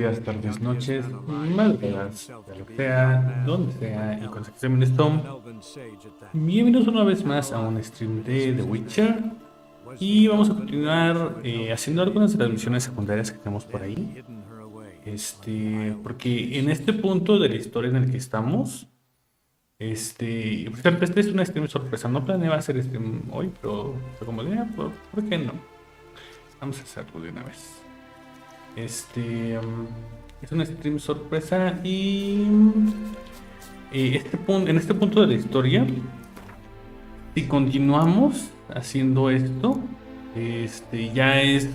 días, tardes, noches, madrugadas, ya lo sea, donde sea y cuando se estén viendo esto. Bienvenidos una vez más a un stream de The Witcher y vamos a continuar haciendo algunas de las misiones secundarias que tenemos por ahí. Porque en este punto de la historia en el que estamos, por ejemplo, este es una stream sorpresa. No planeaba hacer stream hoy, pero fue como de, ¿por qué no? Vamos a hacerlo de una vez. Es una stream sorpresa y en este punto de la historia, si continuamos haciendo esto, ya es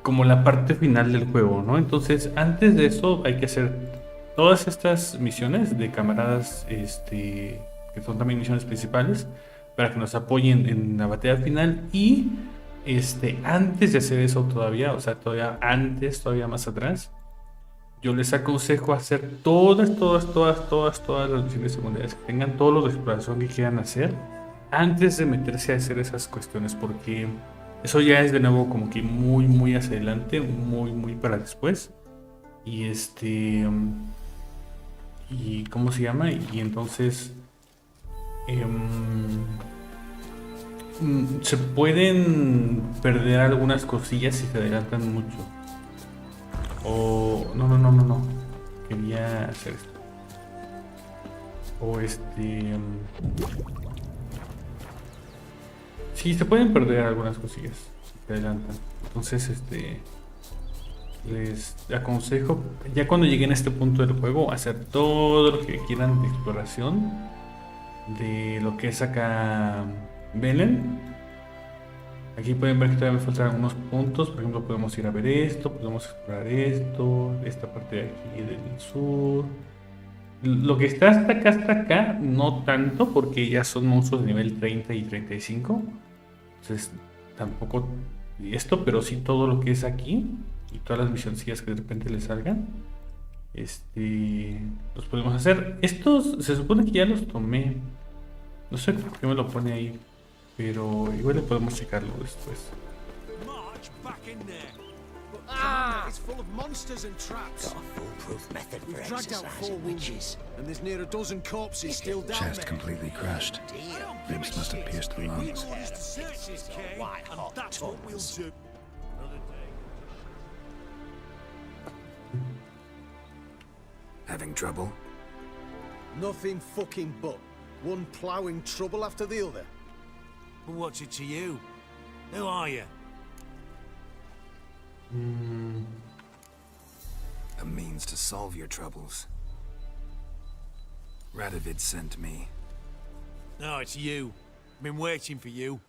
como la parte final del juego, ¿no? Entonces, antes de eso hay que hacer todas estas misiones de camaradas, que son también misiones principales, para que nos apoyen en la batalla final y antes de hacer eso todavía, o sea, todavía antes, todavía más atrás, yo les aconsejo hacer todas las misiones secundarias que tengan, todos los de exploración que quieran hacer, antes de meterse a hacer esas cuestiones, porque eso ya es de nuevo como que muy hacia adelante, muy para después. Y y ¿cómo se llama? Y entonces se pueden perder algunas cosillas si se adelantan mucho. O no. Quería hacer esto. O sí, se pueden perder algunas cosillas si se adelantan. Entonces, les aconsejo, ya cuando lleguen a este punto del juego, hacer todo lo que quieran de exploración de lo que es acá Belén. Aquí pueden ver que todavía me faltan algunos puntos. Por ejemplo, podemos ir a ver esto, podemos explorar esto, esta parte de aquí del sur. Lo que está hasta acá, no tanto, porque ya son monstruos de nivel 30 y 35. Entonces, tampoco esto, pero sí todo lo que es aquí y todas las misioncillas que de repente les salgan. Los podemos hacer. Estos se supone que ya los tomé. No sé por qué me lo pone ahí, pero igual le podemos checarlo después. March back in there. But damn it, it's full of monsters and traps. Got a foolproof method for We've dragged out 4 exercising wounded, witches. and there's near a dozen corpses still down Chest there. completely crushed. Limbs must have pierced the lungs. We orders to search this cave, white and hot that's what we'll tongues. do. Another day. Having trouble? Nothing fucking but. One ploughing trouble after the other. But what's it to you? Who are you? A means to solve your troubles. Radovid sent me. No, it's you. Been waiting for you.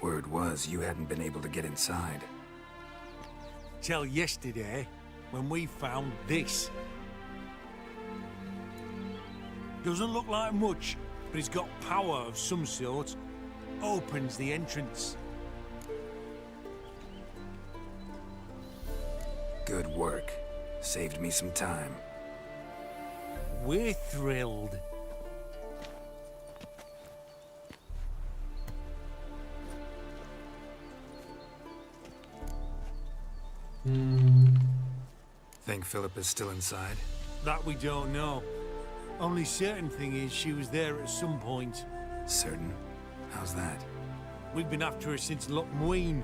Word was you hadn't been able to get inside. Till yesterday, when we found this. Doesn't look like much, but it's got power of some sort. Opens the entrance. Good work. Saved me some time. We're thrilled. Think Philip is still inside? That we don't know. Only certain thing is she was there at some point. Certain? How's that? We've been after her since Lochmuin.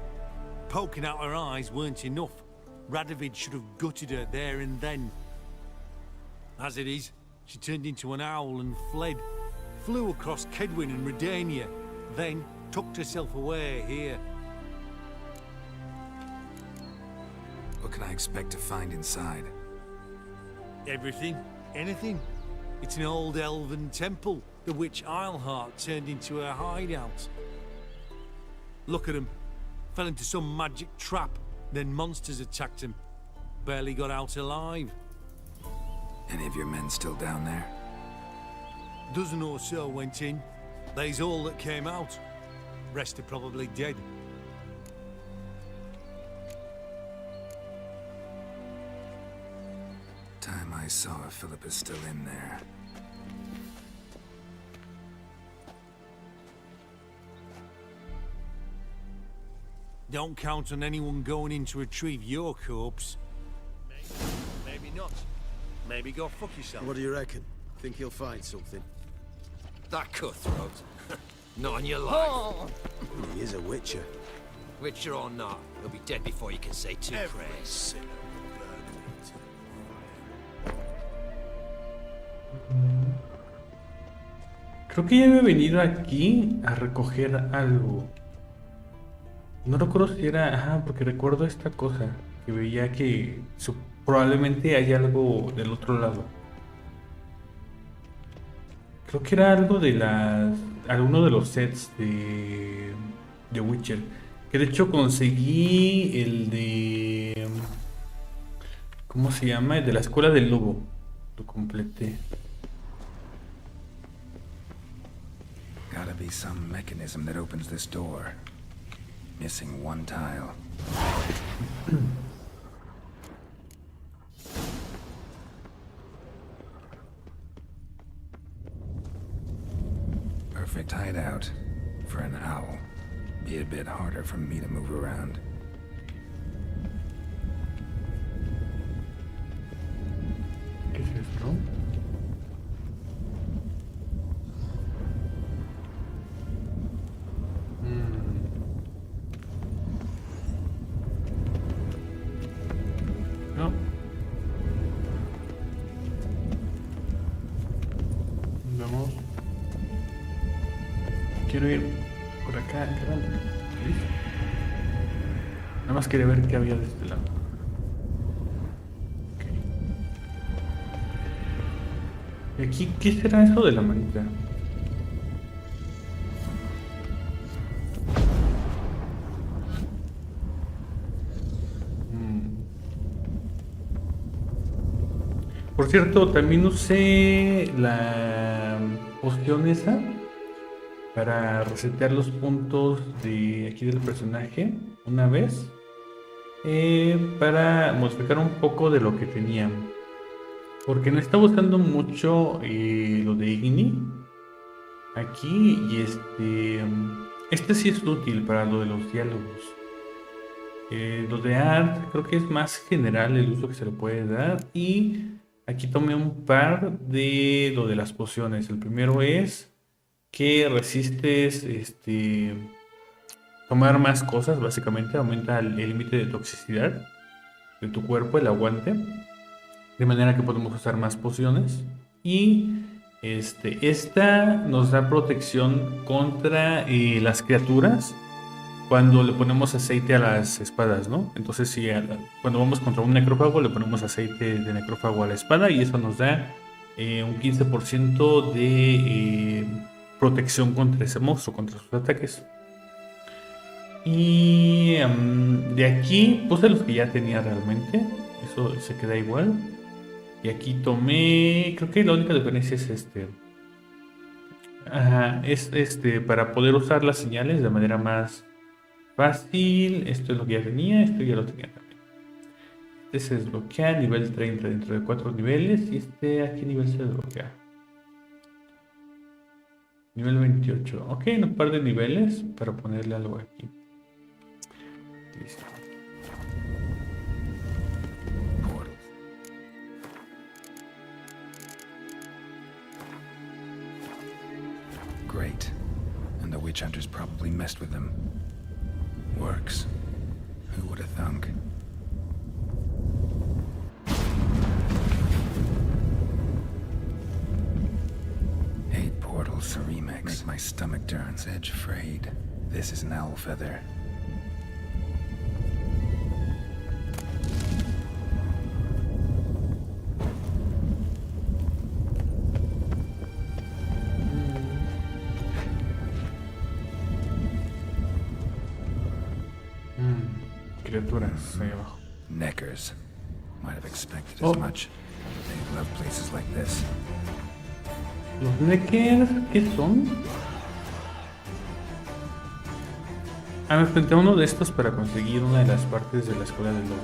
Poking out her eyes weren't enough. Radovid should have gutted her there and then. As it is, she turned into an owl and fled. Flew across Kedwin and Redania, then tucked herself away here. What can I expect to find inside? Everything, anything. It's an old elven temple, the witch Isleheart turned into her hideout. Look at him. Fell into some magic trap, then monsters attacked him. Barely got out alive. Any of your men still down there? Dozen or so went in. They's all that came out. Rest are probably dead. Time I saw if Philip is still in there. Don't count on anyone going in to retrieve your corpse. Maybe not. Maybe go fuck yourself. What do you reckon? Think he'll find something? That cutthroat. Not on your life. He is a witcher. Witcher or not, he'll be dead before you can say two prayers. Creo que ya había venido aquí a recoger algo. No recuerdo si era... Ajá, porque recuerdo esta cosa. Que veía que probablemente hay algo del otro lado. Creo que era algo de las... Alguno de los sets de Witcher. Que de hecho conseguí el de... ¿Cómo se llama? El de la escuela del lobo. Lo completé. Gotta be some mechanism that opens this door. Missing one tile. Perfect hideout for an owl. Be a bit harder for me to move around. ¿Qué es esto? No. Vamos. Quiero ir por acá, caramba. ¿Listo? Nada más quería ver qué había de este lado. Ok. ¿Y aquí qué será eso de la manita? Por cierto, también usé la poción esa para resetear los puntos de aquí del personaje una vez, para modificar un poco de lo que tenía, porque no estaba usando mucho lo de Igni aquí, y este sí es útil para lo de los diálogos. Lo de art creo que es más general el uso que se le puede dar, y aquí tomé un par de lo de las pociones. El primero es que resistes tomar más cosas, básicamente aumenta el límite de toxicidad de tu cuerpo, el aguante, de manera que podemos usar más pociones. Y esta nos da protección contra las criaturas cuando le ponemos aceite a las espadas, ¿no? Entonces si cuando vamos contra un necrófago le ponemos aceite de necrófago a la espada, y eso nos da un 15% de protección contra ese monstruo, contra sus ataques. Y de aquí puse los que ya tenía realmente, eso se queda igual. Y aquí tomé, creo que la única diferencia es ajá, es para poder usar las señales de manera más fácil. Esto es lo que ya tenía, esto ya lo tenía también. Este se desbloquea nivel 30 dentro de 4 niveles, y ¿a qué nivel se desbloquea? Nivel 28. Ok, un par de niveles para ponerle algo aquí. Listo. Great. And the witch hunters probably messed with them. Works. Who would have thunk? Portal ceramics make my stomach turns edge frayed. This is an owl feather. Criaturas ahí abajo. Neckers. Might have expected as much. They love places like this. Los neckers, ¿qué son? Me enfrenté a uno de estos para conseguir una de las partes de la escuela del lobo.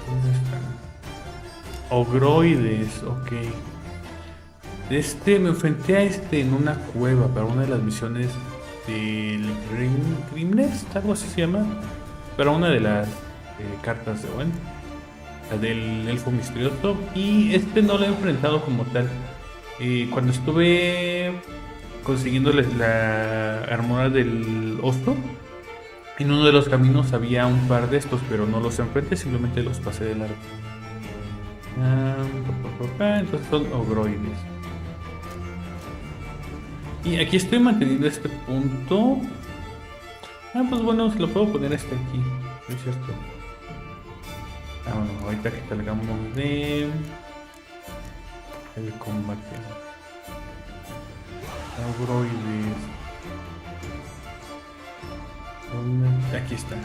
¿Dónde están? Ogroides, ok. Me enfrenté a en una cueva para una de las misiones del Crímenes, algo así se llama, para una de las cartas de Owen, la del elfo misterioso, y no lo he enfrentado como tal. Cuando estuve consiguiendo la armadura del oso, en uno de los caminos había un par de estos, pero no los enfrenté, simplemente los pasé de largo. Entonces son ogroides. Y aquí estoy manteniendo este punto. Pues bueno, se lo puedo poner aquí, ¿no es cierto? Bueno, ahorita que salgamos de el combate. Ogroides. Aquí está.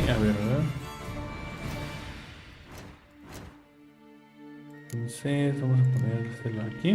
A ver, ¿verdad? Entonces vamos a ponérselo aquí.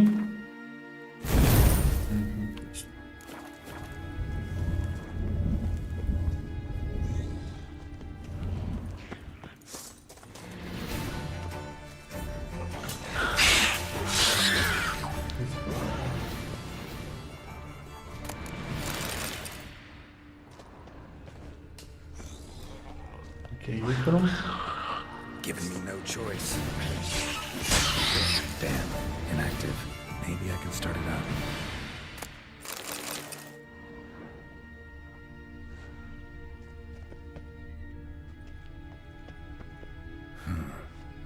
Giving me no choice. Damn, inactive. Maybe I can start it up.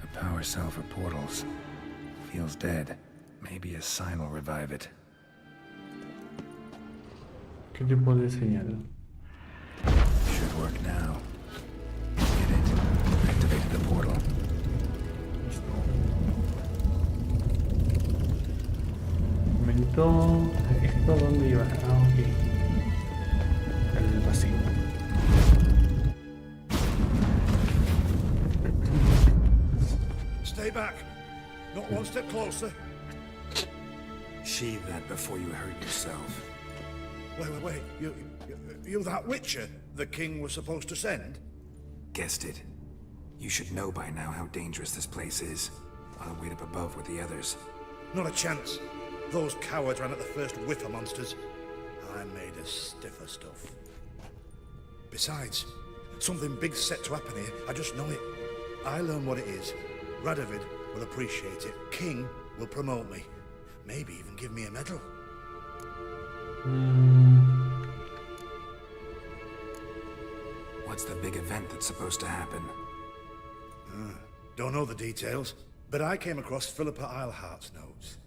A power cell for portals. Feels dead. Maybe a sign will revive it. ¿Qué tipo de señal? Should work now. Get it. Activate the portal. Momento. ¿Esto dónde iba? Ok. El vacío. Stay back. Not one step closer. Sheathe that before you hurt yourself. Wait. You that Witcher the king was supposed to send? Guessed it. You should know by now how dangerous this place is. I'll wait up above with the others. Not a chance. Those cowards ran at the first whiff of monsters. I made a stiffer stuff. Besides, something big's set to happen here. I just know it. I learn what it is. Radovid will appreciate it. King will promote me. Maybe even give me a medal. What's the big event that's supposed to happen? Don't know the details, but I came across Philippa Eilhart's notes.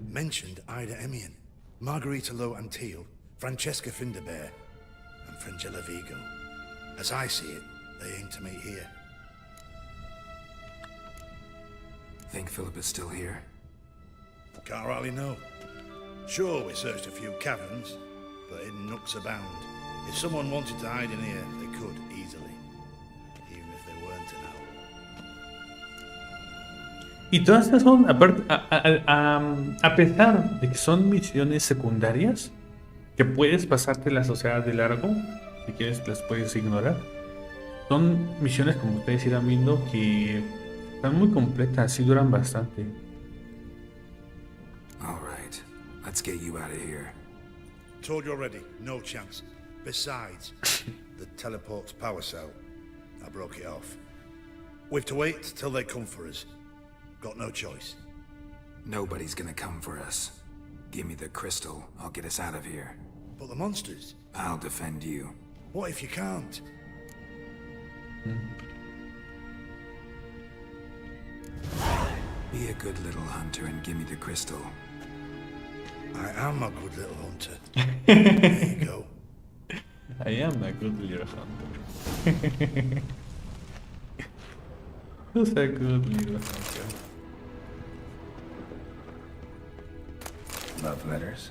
Mentioned Ida Emian, Margarita Low Antil, Francesca Finderbear, and Fringilla Vigo. As I see it, they aim to meet here. Think Philippa's still here? Can't rightly know. Sure, we searched a few caverns, but hidden nooks abound. If someone wanted to hide in here, they could easily. Even if they weren't to know. Y todas estas son, aparte, a pesar de que son misiones secundarias, que puedes pasártelas, o sea, de largo, si quieres las puedes ignorar. Son misiones, como ustedes irán viendo, que están muy completas y duran bastante. All right, let's get you out of here. Told you already, no chance. Besides, the teleport's power cell. I broke it off. We've to wait till they come for us. Got no choice. Nobody's gonna come for us. Give me the crystal, I'll get us out of here. But the monsters? I'll defend you. What if you can't? Be a good little hunter and give me the crystal. I am a good little hunter. There you go. I am a good little hunter. Who's a good little hunter? Love letters?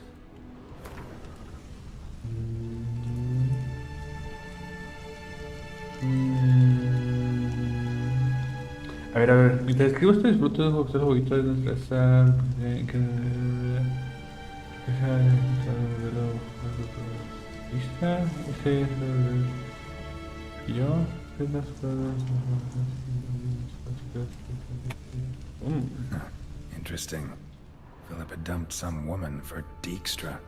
A ver, mientras escribo esto disfruto de un jueguito de nuestra sal. Yo. Interesting. Philip had dumped some woman for Dijkstra.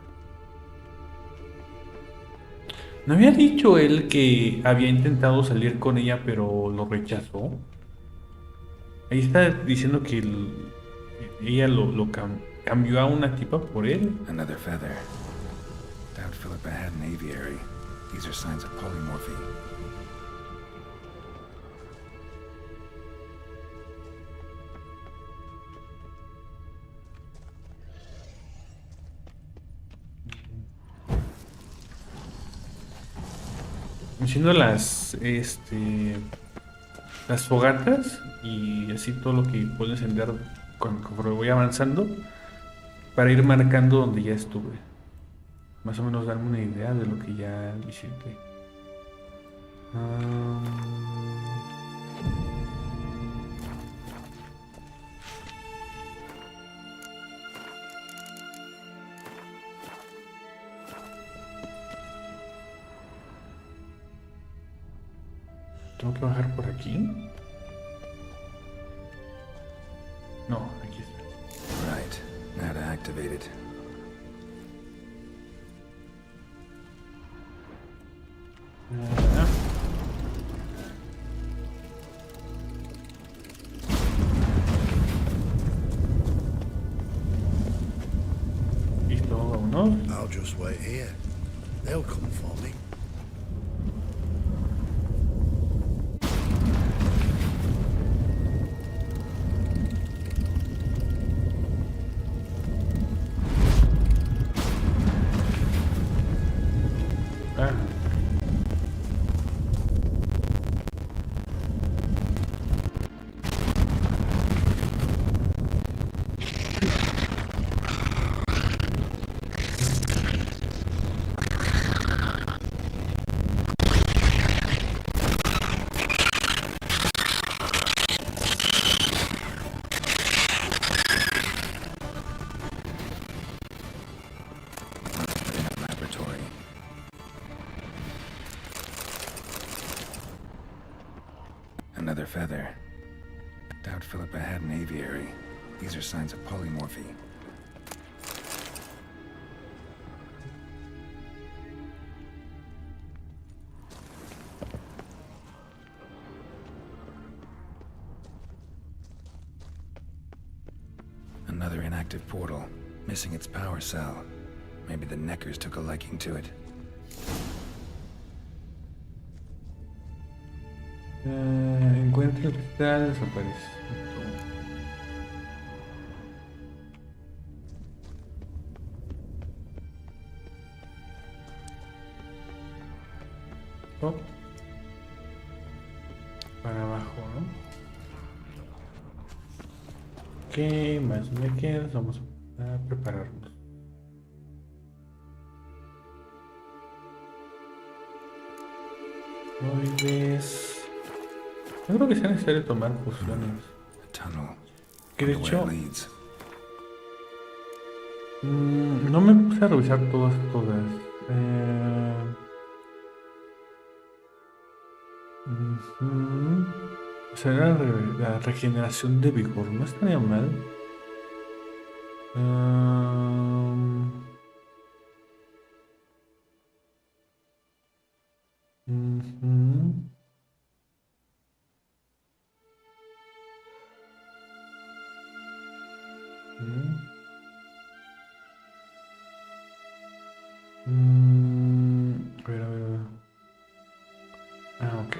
¿No había dicho él que había intentado salir con ella pero lo rechazó? Ahí está diciendo que ella cambió a una tipa por él. Another feather. Doubt Philippa had an aviary. These are signs of polymorphy. Haciendo las fogatas y así todo lo que puedo encender conforme voy avanzando para ir marcando donde ya estuve, más o menos darme una idea de lo que ya visité. ¿Tengo que bajar por aquí? No, aquí está. Right. Now to activate it. Ah. Listo, vámonos. I'll just wait here. They'll come for me. Ah. Laboratory. Another feather. Doubt Philippa had an aviary. These are signs of polymorphy. Another inactive portal, missing its power cell. Maybe the Neckers took a liking to it. Encuentra el cristal, desaparece. Oh. Para abajo, ¿no? ¿Qué más me queda? Vamos a prepararnos. Ves. No creo que sea necesario tomar pociones. A tunnel. Que de Wonder hecho, where it leads. no me puse a revisar todas. O sea, la regeneración de vigor no estaría mal. A ver, a ver. Ah, ok.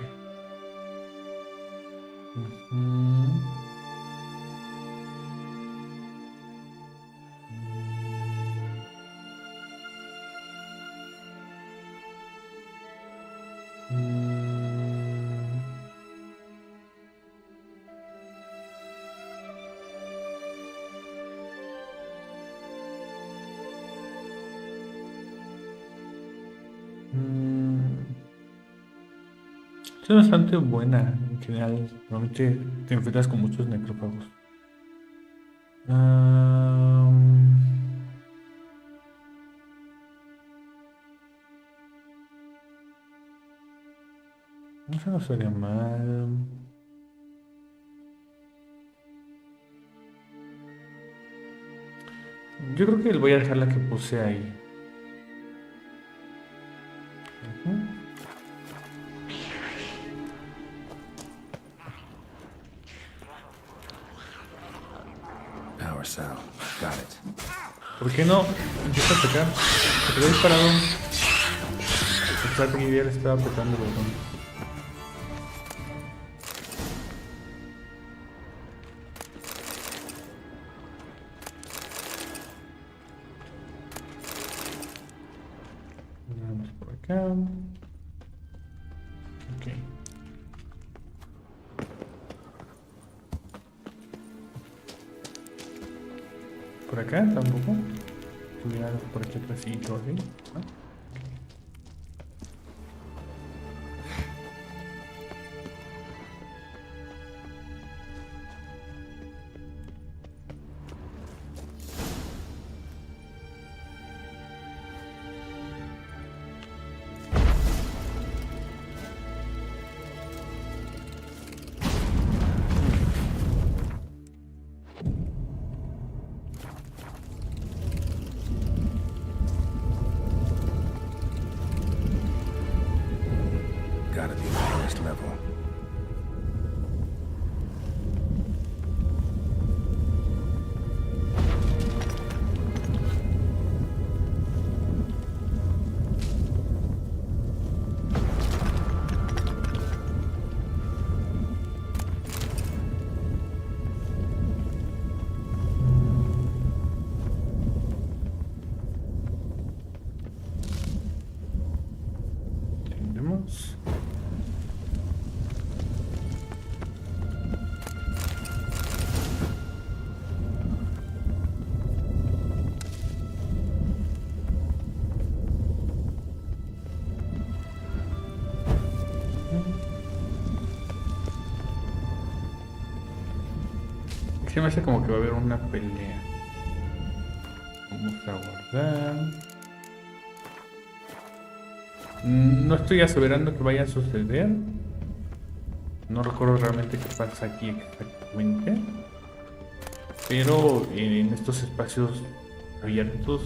Es bastante buena en general. Normalmente te enfrentas con muchos necrófagos. Eso no sería mal. Yo creo que voy a dejar la que puse ahí. Power cell. Got it. ¿Por qué no empieza a atacar? Se quedó disparado. Exacto, que ya le estaba apretando el botón. Vamos por acá. Ok. Por acá tampoco. Tuviera por aquí atrás y todo así. ¿No? Gotta be the highest level. Tenemos. Se me hace como que va a haber una pelea. Vamos a guardar. No estoy aseverando que vaya a suceder. No recuerdo realmente qué pasa aquí exactamente. Pero en estos espacios abiertos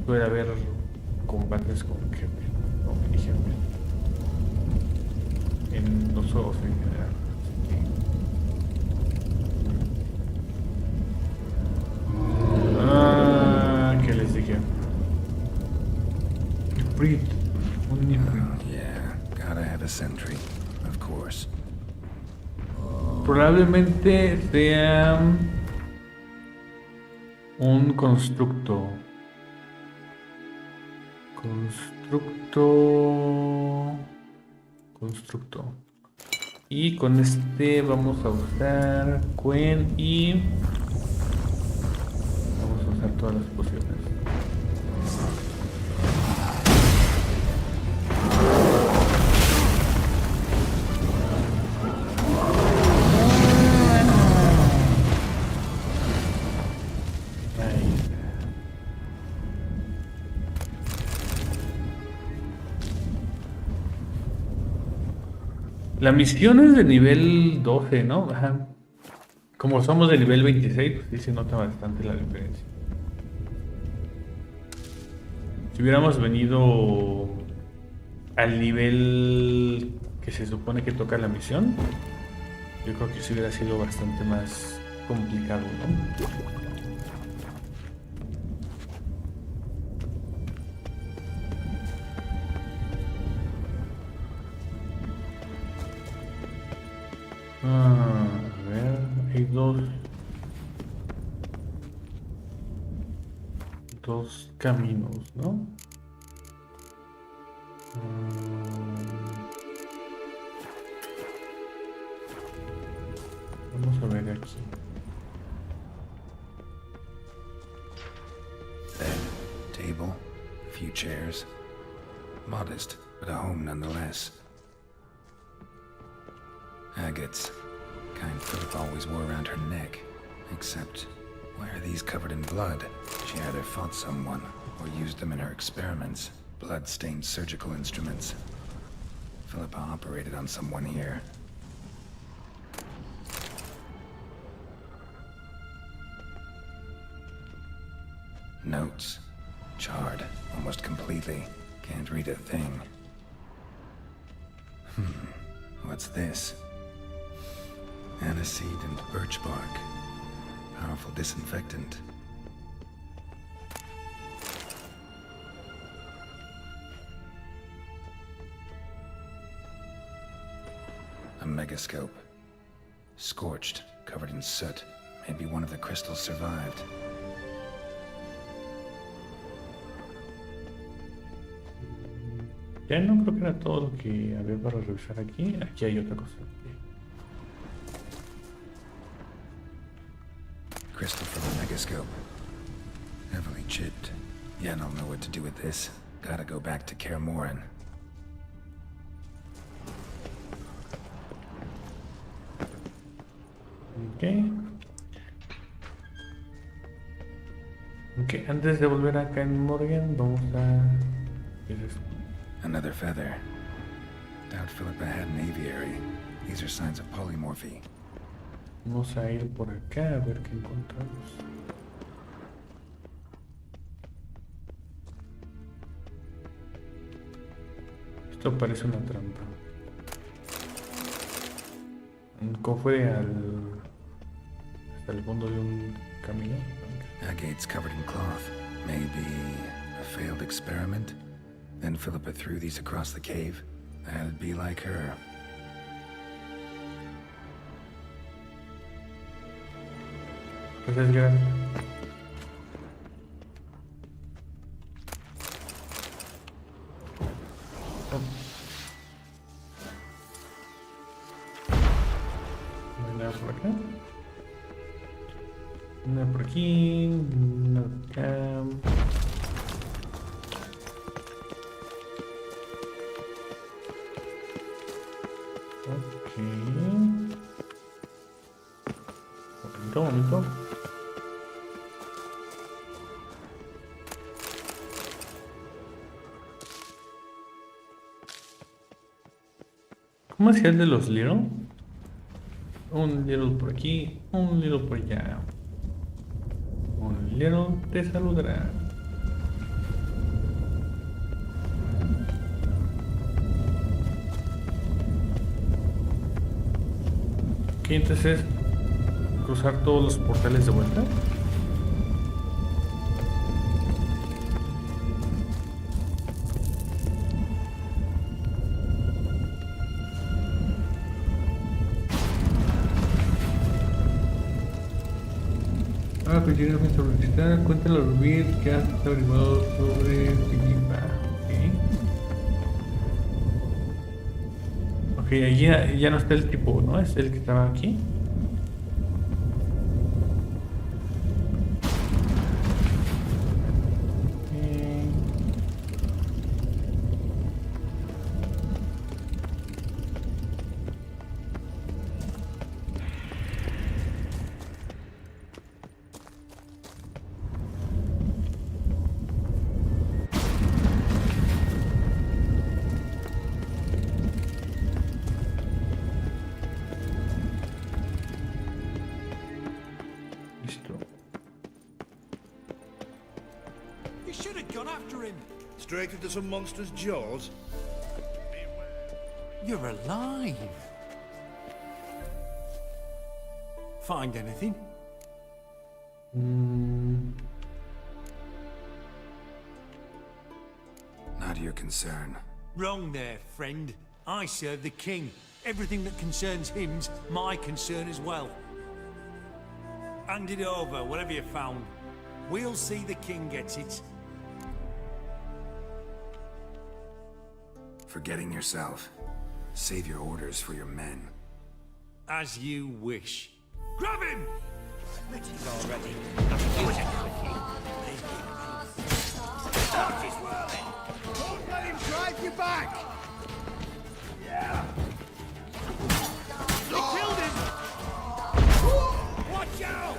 puede haber combates con jefe o mini jefe. En los juegos en general. ¿Qué les dije? Un Yeah, gotta have a sentry, of course. probablemente sea un constructo. Constructo. Y con este vamos a usar Quen y vamos a usar todas las pociones. La misión es de nivel 12, ¿no? Ajá. Como somos de nivel 26, pues sí se nota bastante la diferencia. Si hubiéramos venido al nivel que se supone que toca la misión, yo creo que sí hubiera sido bastante más complicado, ¿no? A ver, hay dos caminos, ¿no? Vamos a ver aquí. Bed, table, a few chairs. Modest, but a home nonetheless. Agates. Kind Philip always wore around her neck. Except, why are these covered in blood? She either fought someone, or used them in her experiments. Blood-stained surgical instruments. Philippa operated on someone here. Notes. Charred, almost completely. Can't read a thing. What's this? Aniseed and birch bark. Powerful disinfectant. A megascope. Scorched, covered in soot. Maybe one of the crystals survived. Ya no creo que era todo lo que había para revisar aquí. Aquí hay otra cosa. Crystal from the megascope. Heavily chipped. Yeah, I don't know what to do with this. Gotta go back to Kaer Morhen. Ok. Ok, antes de volver acá en Morgan, vamos a... ¿qué es esto? Another feather. Doubt Philippa had an aviary. These are signs of polymorphy. Vamos a ir por acá a ver qué encontramos. Esto parece una trampa. Un cofre hasta el fondo de un camino. Agate's covered in cloth. Maybe a failed experiment? Then Philippa threw these across the cave. That'd be like her. Pues es grande. No hay nada por acá. Nada por aquí. Nada por acá. Ok. Un momento. ¿Cómo hacía el de los little? Un little por aquí, un little por allá. Un little te saludará. Ok, entonces cruzar todos los portales de vuelta. Continuamente solicitar, cuéntale a los bits que has averiguado sobre Sigma. Ok, ahí ya no está el tipo, ¿no? Es el que estaba aquí. You should have gone after him. Straight into some monster's jaws? You're alive. Find anything? Not your concern. Wrong there, friend. I serve the king. Everything that concerns him's my concern as well. Hand it over, whatever you found. We'll see the king gets it. Forgetting yourself. Save your orders for your men. As you wish. Grab him! Already. Don't let him drive you back! They killed him! Watch out!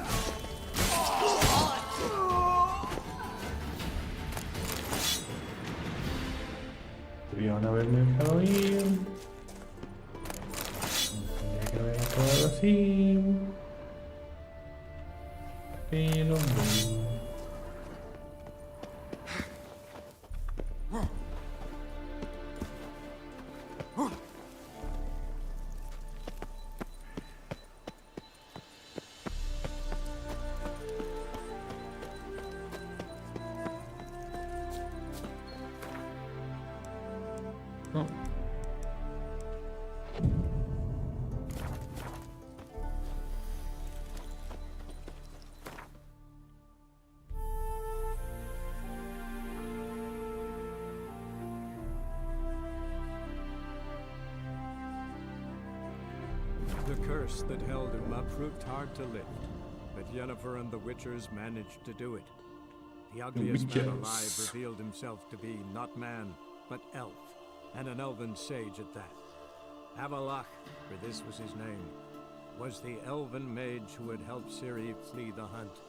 Debían haberme dejado ir. algo así. Pero no. No. The curse that held Uma proved hard to lift, but Yennefer and the Witchers managed to do it. The ugliest man alive revealed himself to be not man, but elf, and an elven sage at that. Avalach, for this was his name, was the elven mage who had helped Ciri flee the hunt,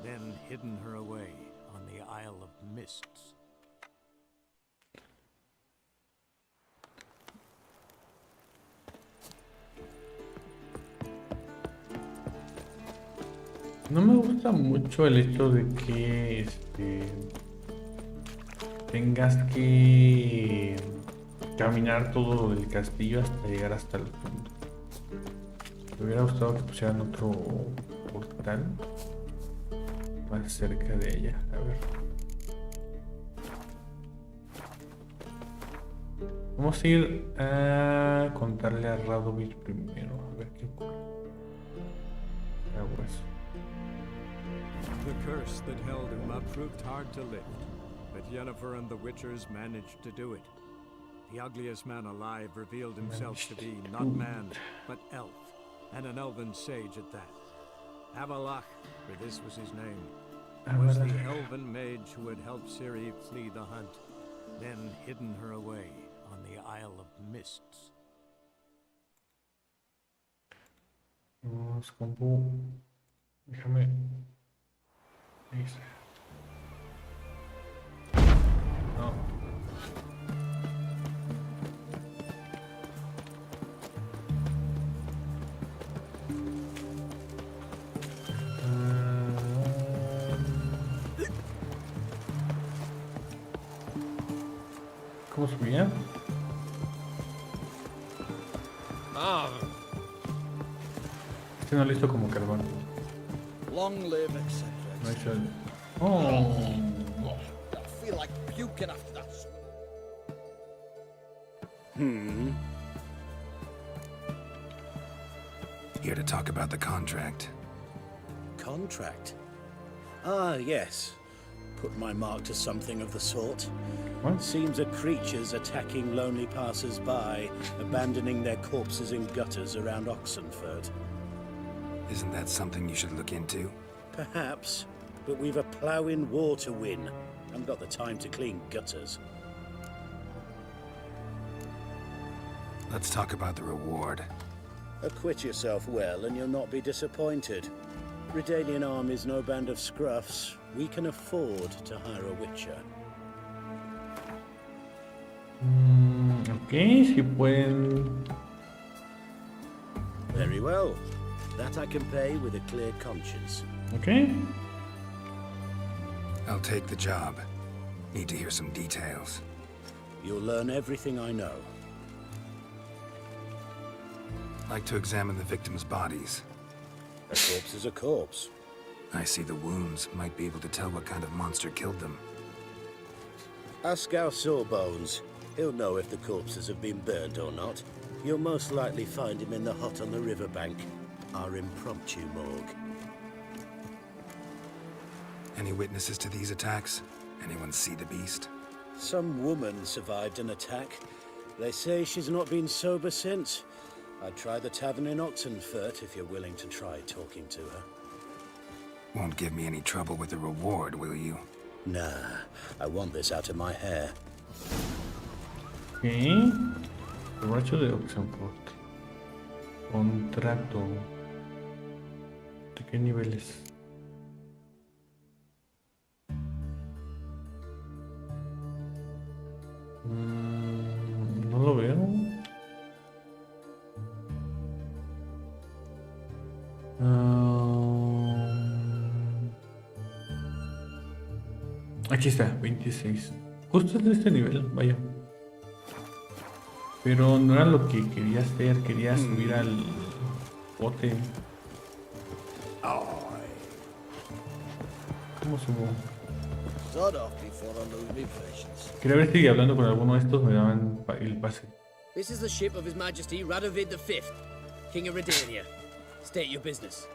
then hidden her away on the Isle of Mists. No me gusta mucho el hecho de que tengas que caminar todo lo del castillo hasta llegar hasta el fondo. Me hubiera gustado que pusieran otro portal más cerca de ella. A ver. Vamos a ir a contarle a Radovid primero. A ver qué ocurre. Hago eso. The curse that held Uma proved hard to lift, but Yennefer and the Witchers managed to do it. The ugliest man alive revealed himself to be not man, but elf, and an elven sage at that. Avalach, for this was his name, was the elven mage who had helped Ciri flee the hunt, then hidden her away on the Isle of Mists. Vamos con Bu. Déjame. Ahí está. No. ¿Cómo subía? Este no listo como carbón. Long live, etc. No he hecho el... Oh. I feel like puking after that. Here to talk about the contract. Contract? Ah, yes. Put my mark to something of the sort. What? Seems a creature's attacking lonely passers-by, abandoning their corpses in gutters around Oxenford. Isn't that something you should look into? Perhaps, but we've a ploughing war to win. Haven't got the time to clean gutters. Let's talk about the reward. Acquit yourself well and you'll not be disappointed. Redanian army's no band of scruffs. We can afford to hire a witcher. Ok, si pueden... Very well. That I can pay with a clear conscience. Ok. I'll take the job. Need to hear some details. You'll learn everything I know. Like to examine the victims' bodies. A corpse is a corpse. I see the wounds. Might be able to tell what kind of monster killed them. Ask our Sawbones. He'll know if the corpses have been burnt or not. You'll most likely find him in the hut on the riverbank. Our impromptu morgue. Any witnesses to these attacks? Anyone see the beast? Some woman survived an attack. They say she's not been sober since. I'd try the tavern in Oxenfurt if you're willing to try talking to her. Won't give me any trouble with the reward, will you? Nah, I want this out of my hair. Ok. Borracho de Oxenford. Contrato. ¿De qué niveles? No lo veo. Aquí está, 26. Justo de este nivel, vaya. Pero no era lo que quería hacer, quería subir al bote. ¿Cómo subo? Start off before I lose my patience. Quería ver si hablando con alguno de estos me daban el pase. This is the ship of His Majesty Radovid V, King of Redania. State your business.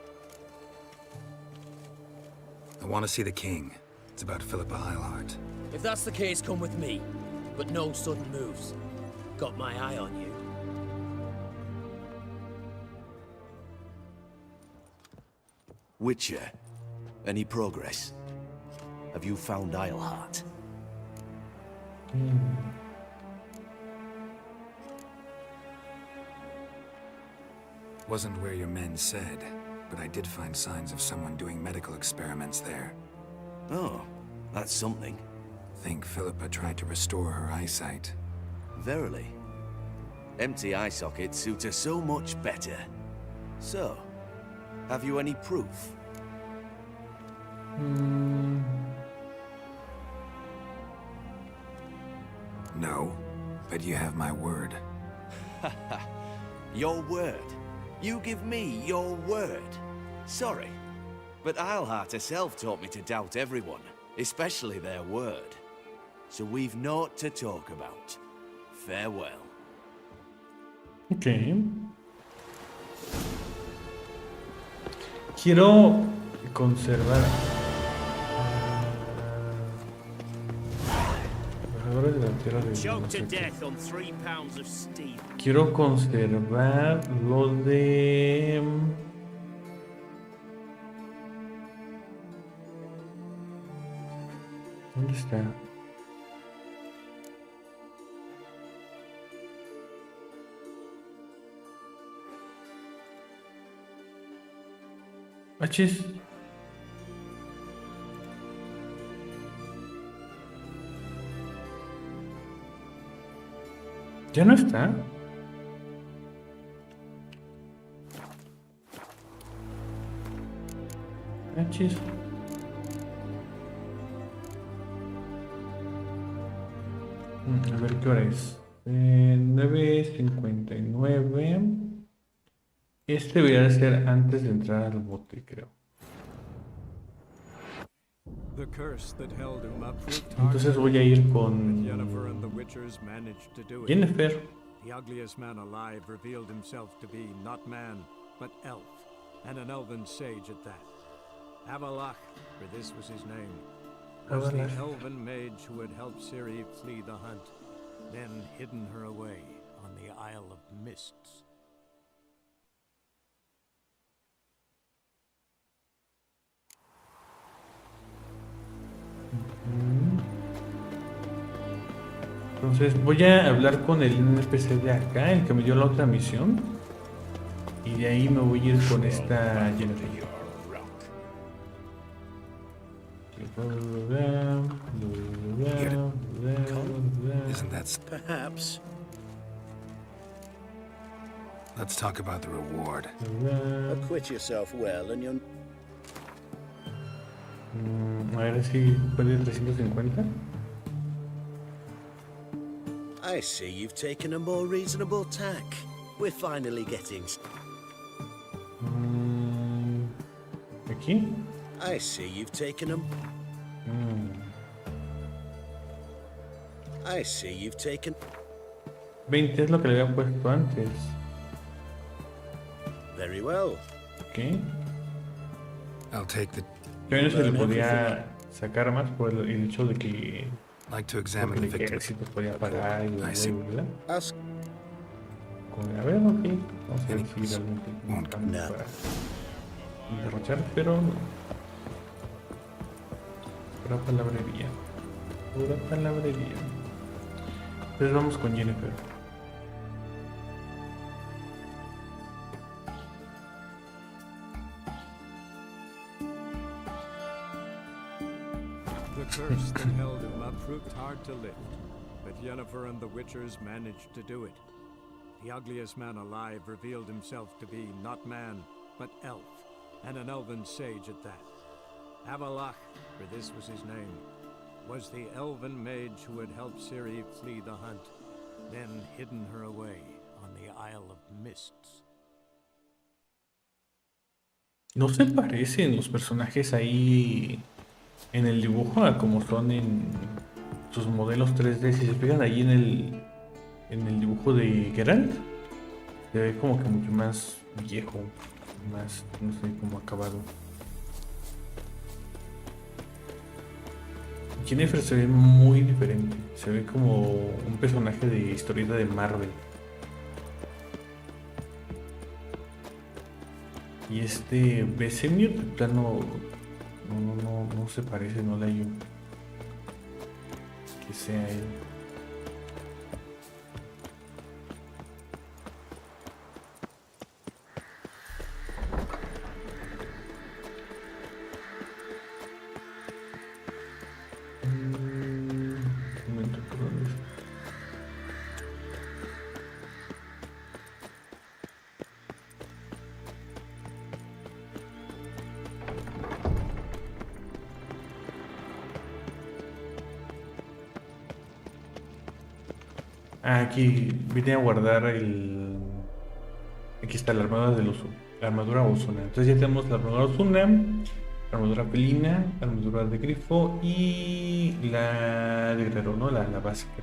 I want to see the king. It's about Philippa Eilhart. If that's the case, come with me. But no sudden moves. Got my eye on you. Witcher, any progress? Have you found Eilhart? Wasn't where your men said, but I did find signs of someone doing medical experiments there. Oh, that's something. Think Philippa tried to restore her eyesight. Verily. Empty eye sockets suit her so much better. So, have you any proof? No, but you have my word. Your word? You give me your word? Sorry, but Eilhart herself taught me to doubt everyone, especially their word. So we've naught to talk about. Farewell. Ok. Quiero conservar. Trabajadores de la tierra de Choked to death on 3 pounds of steel. Quiero conservar lo de. ¿Dónde está? Achis. ¿Ya no está? Achis. A ver qué hora es. 9:59. Este debería de ser antes de entrar al bote, creo. The curse that held him up proved hard, Entonces voy a ir but con Yennefer and the Witchers managed to do it. Jennifer. The ugliest man alive revealed himself to be not man, but elf, and an elven sage at that. Avalach, for this was his name, was the Avalach. elven mage who had helped Ciri flee the hunt, then hidden her away on the Isle of Mists. Entonces voy a hablar con el NPC de acá, el que me dio la otra misión. Y de ahí me voy a ir con esta Jennifer. Isn't that... Perhaps. Let's talk about the reward. Acquit yourself well and you're... A ver si puede 350. I see you've taken a more reasonable tack. We're finally getting... Aquí. I see you've taken a... I see you've taken... 20 es lo que le había puesto antes. Very well. Ok. I'll take the... Yo no se le podía sacar más por el hecho de que Like to examine the el victim. ejército podía parar y I see. ¿verdad? Ask... A ver, ok. Vamos a ver si realmente tengo No. cambio para derrochar, pero no. Pura palabrería. Pura palabrería. Entonces vamos con Jennifer. The curse that held him up proved hard to lift, but Yennefer and the Witchers managed to do it. The ugliest man alive revealed himself to be not man, but elf, and an elven sage at that. Avalach, for this was his name, was the elven mage who had helped Ciri flee the hunt, then hidden her away on the Isle of Mists. ¿No se parecen los personajes ahí en el dibujo a como son en sus modelos 3D? Si se fijan ahí en el dibujo de Geralt, se ve como que mucho más viejo, más, no sé, como acabado. Jennifer se ve muy diferente, se ve como un personaje de historieta de Marvel. Y este Besemir, de plano, no se parece, no le hallo que sea él. Un momento, ¿por dónde es? Aquí vine a guardar el... Aquí está la armadura la armadura Ozuna. Entonces ya tenemos la armadura Ozuna, la armadura felina, la armadura de grifo y la de guerrero, ¿no? La básica.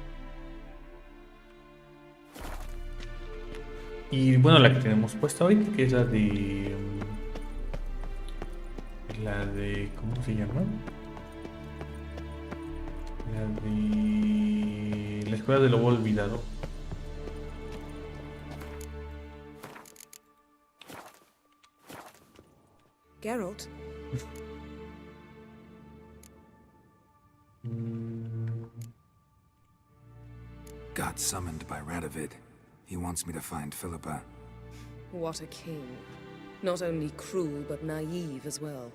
Y bueno, la que tenemos puesta hoy, que es la de... ¿Cómo se llama? La de... La escuela del lobo olvidado. Geralt? Got summoned by Radovid. He wants me to find Philippa. What a king. Not only cruel, but naive as well.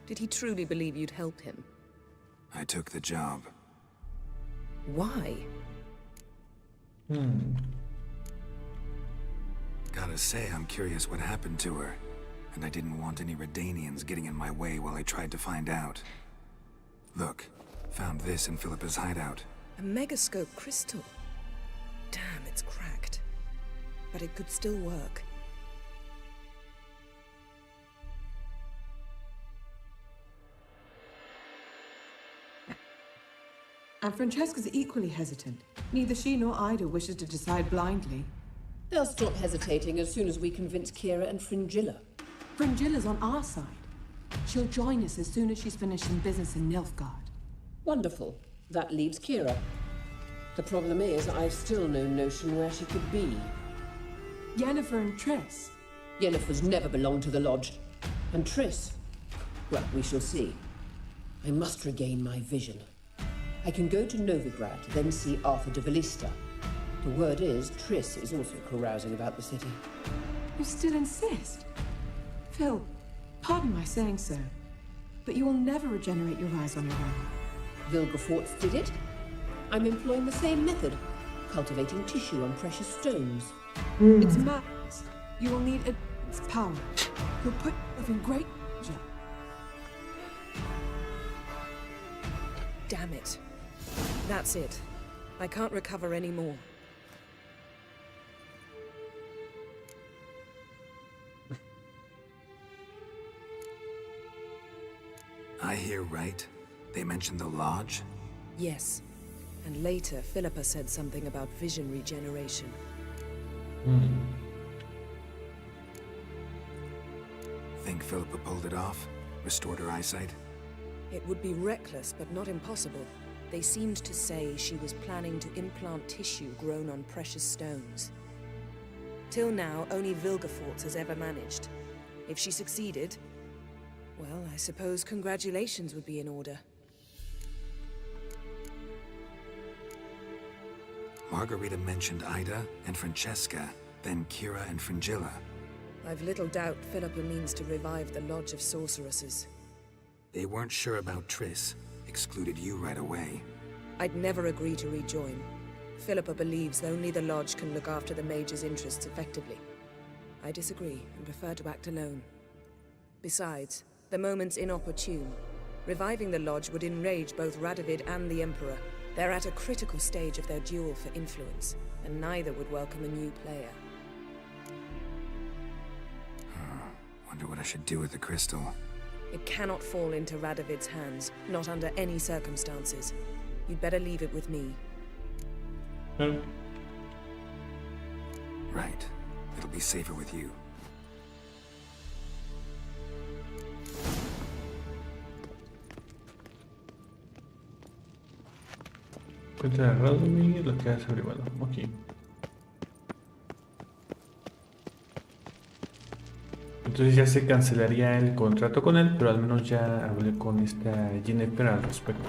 Did he truly believe you'd help him? I took the job. Why? Gotta say, I'm curious what happened to her. And I didn't want any Redanians getting in my way while I tried to find out. Look, found this in Philippa's hideout. A megascope crystal. Damn, it's cracked. But it could still work. And Francesca's equally hesitant. Neither she nor Ida wishes to decide blindly. They'll stop hesitating as soon as we convince Kira and Fringilla. Fringilla's on our side. She'll join us as soon as she's finished some business in Nilfgaard. Wonderful. That leaves Kira. The problem is, I've still no notion where she could be. Yennefer and Triss. Yennefer's never belonged to the Lodge. And Triss? Well, we shall see. I must regain my vision. I can go to Novigrad, then see Arthur de Valista. The word is, Triss is also carousing about the city. You still insist? Phil, pardon my saying so, but you will never regenerate your eyes on your own. Vilgefortz did it. I'm employing the same method, cultivating tissue on precious stones. It's madness. You will need its power. You'll put yourself in great danger. Damn it. That's it. I can't recover any more. I hear right. They mentioned the Lodge? Yes. And later, Philippa said something about vision regeneration. Think Philippa pulled it off? Restored her eyesight? It would be reckless, but not impossible. They seemed to say she was planning to implant tissue grown on precious stones. Till now, only Vilgefortz has ever managed. If she succeeded, well, I suppose congratulations would be in order. Margarita mentioned Ida and Francesca, then Kira and Fringilla. I've little doubt Philippa means to revive the Lodge of Sorceresses. They weren't sure about Triss, excluded you right away. I'd never agree to rejoin. Philippa believes only the Lodge can look after the Mage's interests effectively. I disagree and prefer to act alone. Besides, the moment's inopportune. Reviving the Lodge would enrage both Radovid and the Emperor. They're at a critical stage of their duel for influence, and neither would welcome a new player. Wonder what I should do with the crystal. It cannot fall into Radovid's hands, not under any circumstances. You'd better leave it with me. Right. It'll be safer with you. Encuentra a Radomir, lo que hace privado. Ok. Entonces ya se cancelaría el contrato con él, pero al menos ya hablé con esta Jennifer al respecto.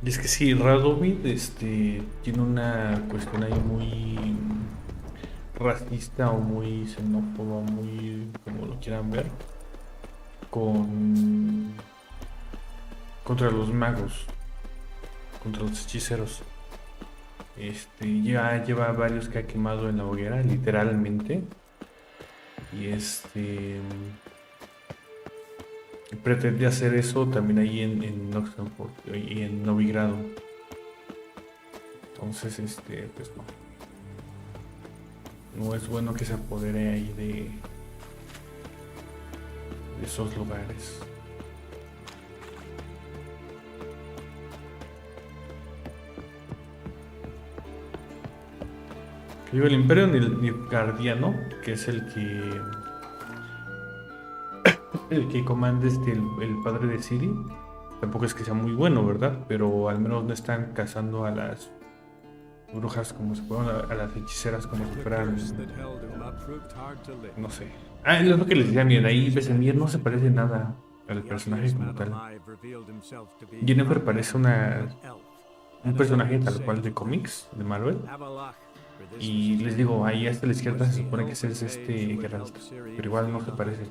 Y es que sí, Radovid tiene una cuestión ahí muy racista o muy xenófoba, muy como lo quieran ver, contra los magos, contra los hechiceros. Ya lleva varios que ha quemado en la hoguera, literalmente. Y pretende hacer eso también ahí en Noxenford y en Novigrado. Entonces, pues no. No es bueno que se apodere ahí de esos lugares. Digo, el Imperio Nilfgaardiano, que es el que comanda el padre de Ciri, tampoco es que sea muy bueno, ¿verdad? Pero al menos no están cazando a las brujas como si fueran, a las hechiceras como si fueran, no sé. Es lo que les decía, miren, ahí Vesemir no se parece nada al personaje como tal. Jennifer parece un personaje tal cual de cómics, de Marvel. Y les digo, ahí hasta la izquierda se supone que ese es Geralt, pero igual no se parece.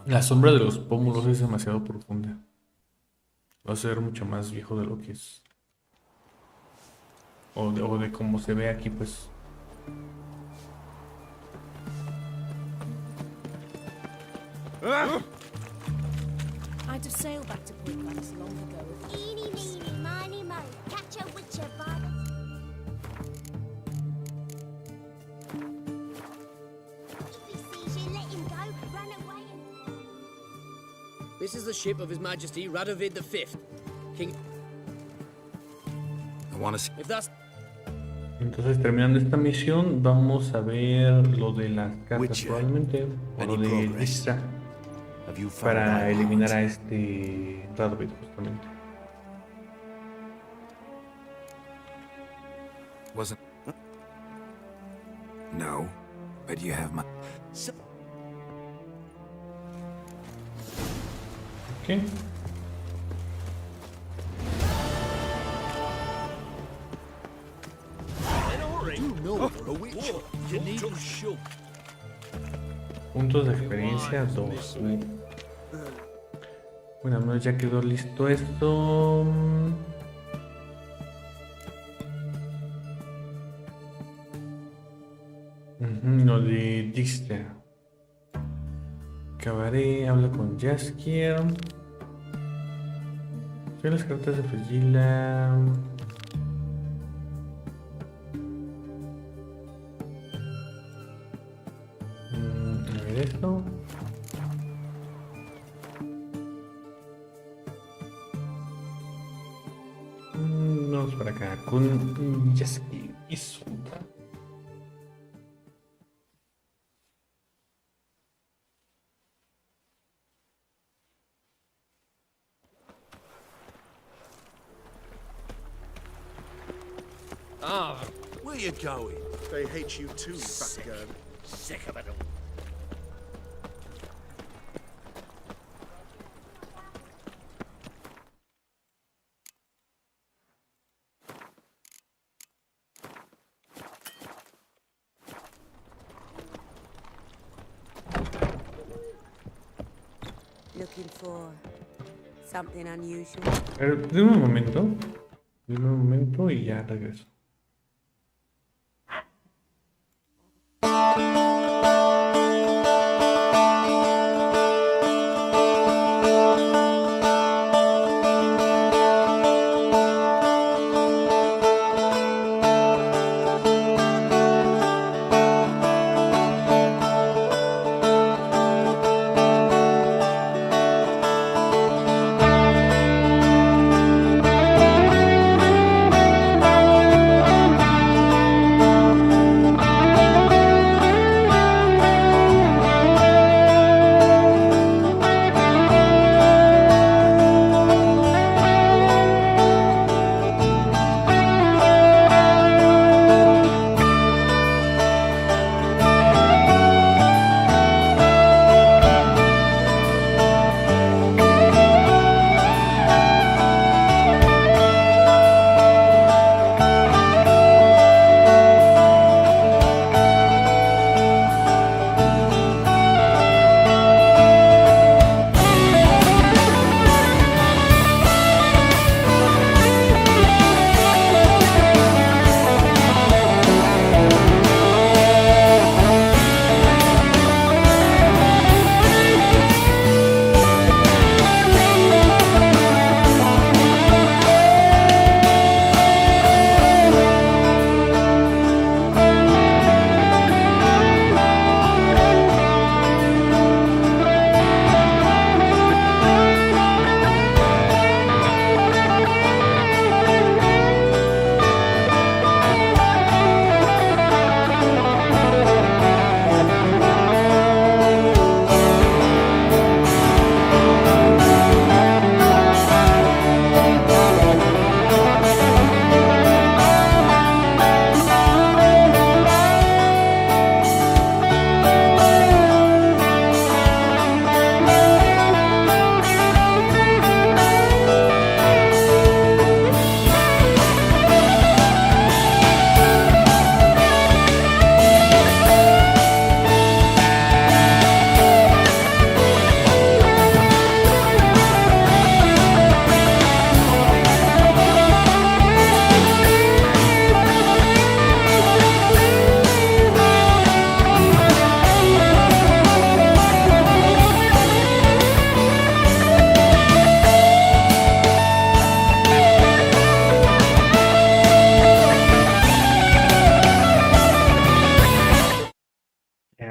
La sombra de los pómulos es demasiado profunda. Va a ser mucho más viejo de lo que es. O de cómo se ve aquí, pues. I'd have sailed back to Point Blanks long ago. Eeny, meeny, miny, mo. Catch a witcher by the... If he sees you, let him go. Run away and... This is the ship of His Majesty Radovid V, King... I want to see... If that's... Entonces, terminando esta misión, vamos a ver lo de las cartas, probablemente, o lo de lista, para eliminar a Radovid, justamente. Wasn't... No, but you have my... Okay. Puntos de experiencia 2. Bueno, al menos ya quedó listo esto. Lo de Dixter. Cabaret, habla con Jaskier. Soy las cartas de Frigila. A ver esto. Vamos para acá con Jaskier y Sunda. Where you going? They hate you too, Batgirl. Sick of it all. Looking for Something unusual. Pero dime un momento. Dime un momento y ya regreso.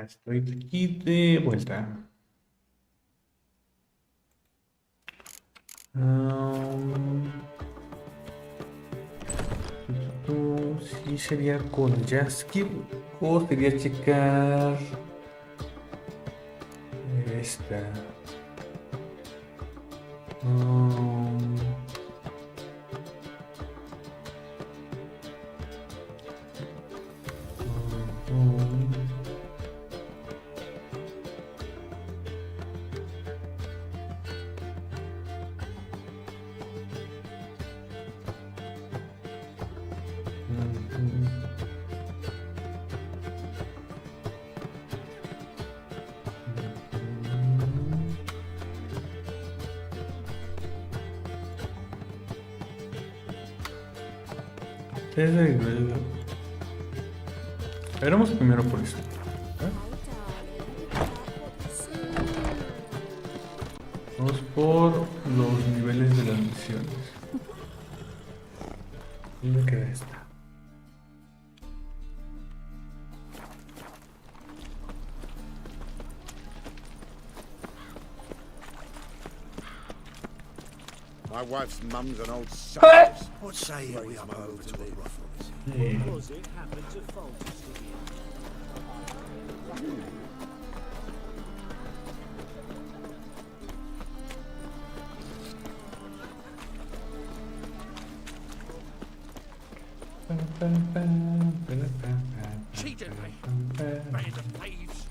Estoy aquí de vuelta. Sí sería con Jaskip o sería checar esta. Veremos primero por eso. Vamos por los niveles de las misiones. ¿Dónde queda esta? My wife's mum's an old success. What say we up over to the Ruffles? Because it happened to fall to Cheated me. Band of thieves.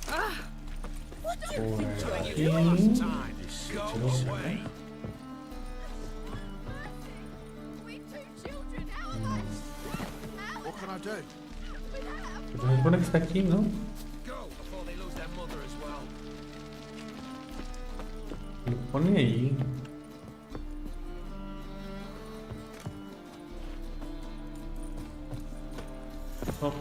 What do you think You last time. Go away. What can I do? Se supone que está aquí, ¿no? Go before they lose their mother as well. Lo pone ahí. Oh.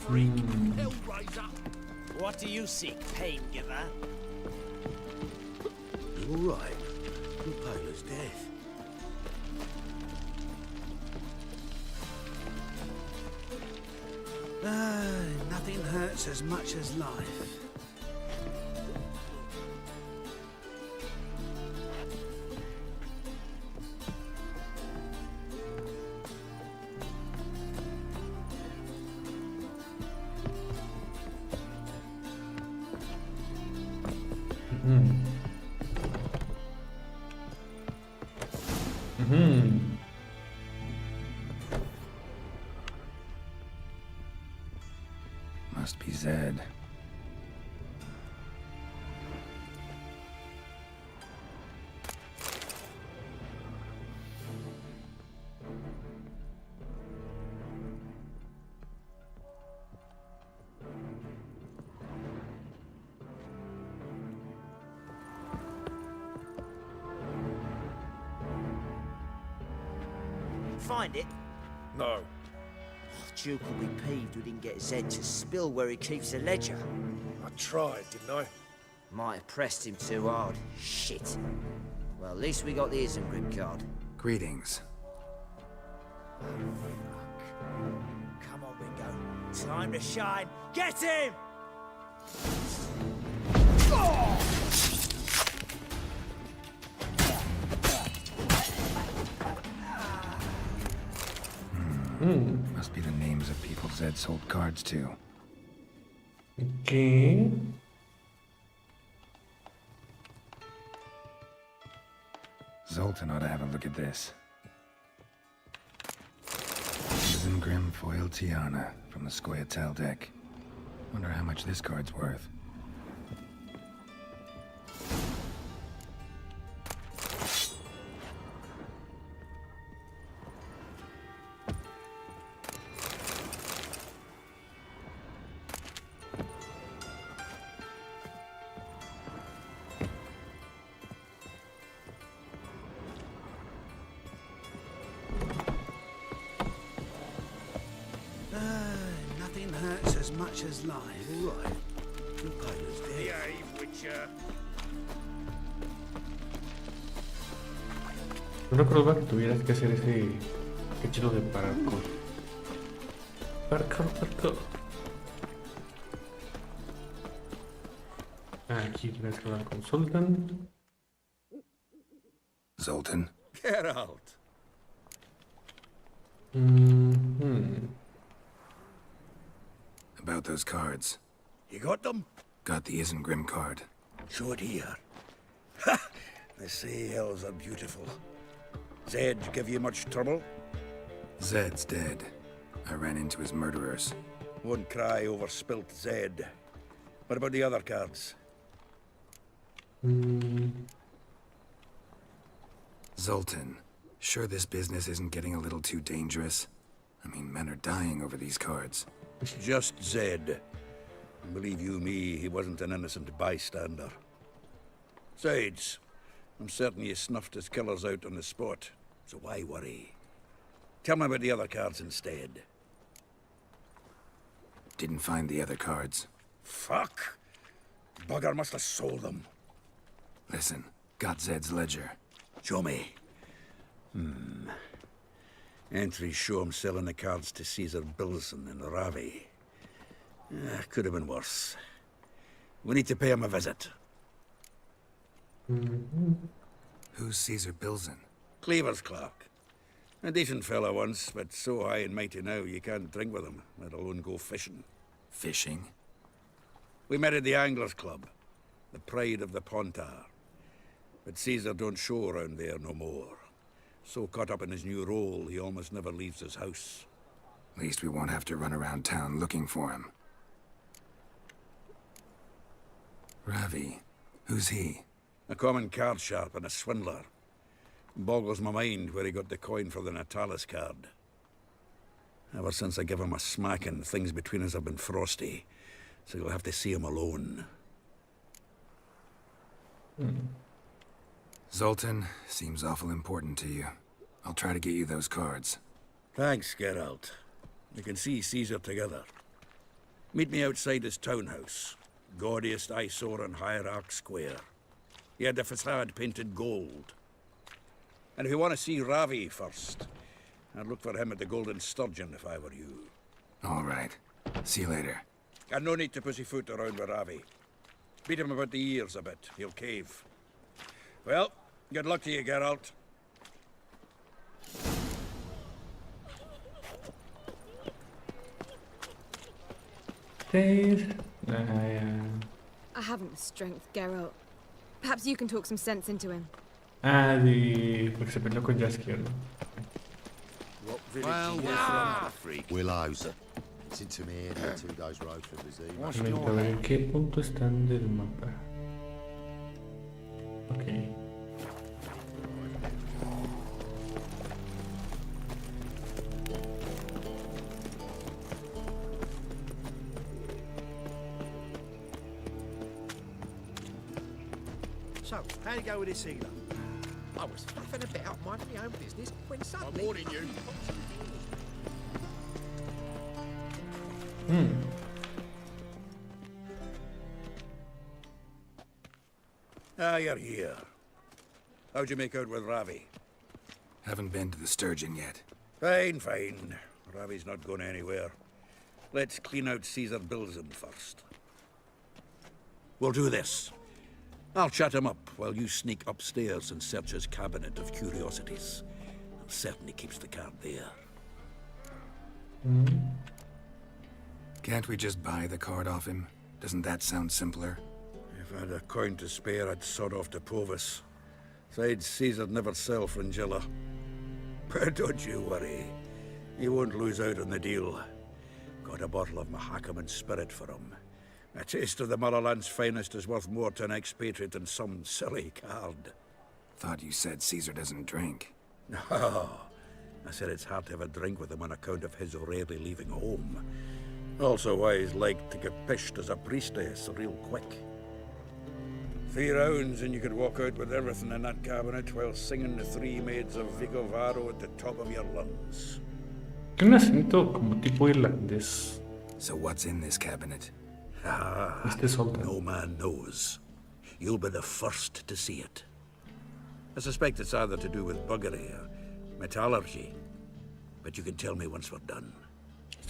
Ring. What do you seek, pain giver? You all right? Your pilot's death. Nothing hurts as much as life. Must be Zed. Find it? No. Duke will be peeved we didn't get Zed to spill where he keeps the ledger. I tried, didn't I? Might have pressed him too hard. Shit. Well, at least we got the isn't grip card. Greetings. Come on, Bingo. Time to shine. Get him! Must be the names of people Zed sold cards to. Okay. Zoltan ought to have a look at this. Isengrim foil Tiana from the Scoia'tael deck. Wonder how much this card's worth. Nothing hurts as much as life. All right. Your pilot's dead. Behave, Witcher. No recordaba que tuvieras que hacer ese hechizo de parkour. Parkour. Aquí tienes que hablar con Zoltan. Zoltan? Get out. About those cards. You got them? Got the Isengrim card. Show it here. Ha! They say elves are beautiful. Zed give you much trouble? Zed's dead. I ran into his murderers. Won't cry over spilt Zed. What about the other cards? Zoltan, sure this business isn't getting a little too dangerous? I mean, men are dying over these cards. Just Zed. And believe you me, he wasn't an innocent bystander. Besides, I'm certain you snuffed his killers out on the spot, so why worry? Tell me about the other cards instead. Didn't find the other cards. Fuck! Bugger must have sold them. Listen, got Zed's ledger. Show me. Entries show him selling the cards to Caesar Bilson in Ravi. Could have been worse. We need to pay him a visit. Who's Caesar Bilson? Cleaver's clerk. A decent fellow once, but so high and mighty now you can't drink with him, let alone go fishing. Fishing? We met at the Anglers Club, the pride of the Pontar. But Caesar don't show around there no more. So caught up in his new role, he almost never leaves his house. At least we won't have to run around town looking for him. Ravi, who's he? A common card sharp and a swindler. Boggles my mind where he got the coin for the Natalis card. Ever since I gave him a smacking, things between us have been frosty. So you'll have to see him alone. Zoltan, seems awful important to you. I'll try to get you those cards. Thanks, Geralt. We can see Caesar together. Meet me outside his townhouse. Gaudiest eyesore on Hierarch Square. He had the facade painted gold. And if you want to see Ravi first, I'd look for him at the Golden Sturgeon if I were you. All right. See you later. And no need to pussyfoot around with Ravi. Beat him about the ears a bit. He'll cave. Well, good luck to you, Geralt. Dave. I haven't the strength, Geralt. Perhaps you can talk some sense into him. Porque se peleó con Jaskier, ¿no? Willows. It's into me and 2 days road for Vizima. A ver, ¿en qué punto están del mapa? Ok. So, how you go with this healer? I was faffing about minding my own business when suddenly... I'm warning you. Ah, you're here. How'd you make out with Ravi? Haven't been to the Sturgeon yet. Fine, fine. Ravi's not going anywhere. Let's clean out Caesar Bilzen first. We'll do this. I'll chat him up while you sneak upstairs and search his cabinet of curiosities. Certainly keeps the card there. Can't we just buy the card off him? Doesn't that sound simpler? If I had a coin to spare, I'd sod off to Provis. Besides, Caesar'd never sell Fringilla. But don't you worry. He won't lose out on the deal. Got a bottle of Mahakaman spirit for him. A taste of the motherland's finest is worth more to an expatriate than some silly card. Thought you said Caesar doesn't drink. No. I said it's hard to have a drink with him on account of his rarely leaving home. Also why he's like to get pished as a priestess real quick. 3 rounds and you could walk out with everything in that cabinet while singing the 3 maids of Vigovaro at the top of your lungs. Tiene un acento como tipo irlandés. So what's in this cabinet? No man knows. You'll be the first to see it. I suspect it's either to do with buggery or metallurgy. But you can tell me once we're done.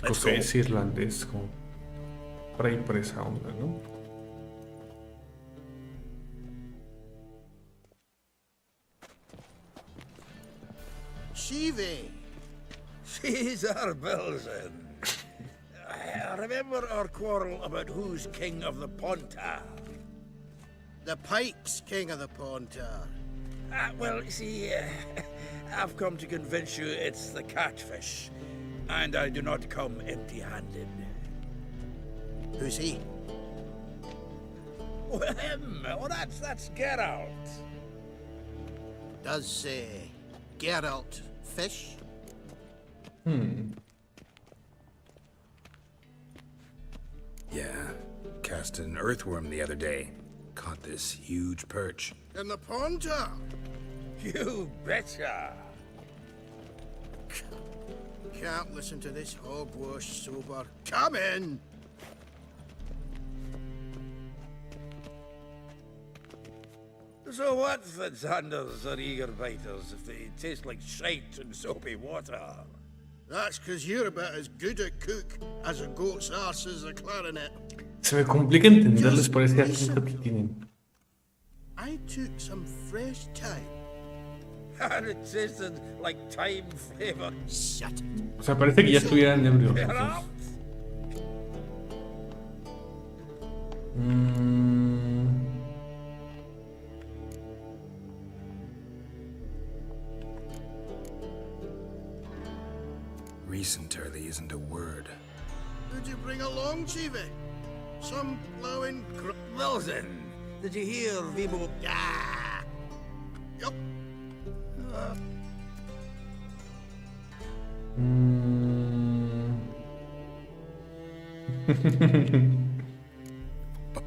Let's go. Es irlandés, como por ahí por esa onda, ¿no? Shivi! Caesar Bilzen. Remember our quarrel about who's king of the Pontar? The Pike's king of the Pontar. Well, see, I've come to convince you it's the catfish. And I do not come empty-handed. Who's he? Well, him. Oh, that's Geralt. Does, Geralt fish? Yeah, cast an earthworm the other day. Caught this huge perch. In the Pontar? You betcha. Can't listen to this hogwash sober. Come in! So what's the Xanders or eager biters if they taste like shite and soapy water? That's because you're about as good a cook as a goat's arse is a clarinet. Se me complica entenderles por ese acento que tienen. I took some fresh thyme. And it tasted like thyme flavor. Shut. O sea, parece que ya estuvieran ebrios. Recent early isn't a word. Who'd you bring along, Chivi? Some blowing Wilson, did you hear Vibo? Ah! Yup.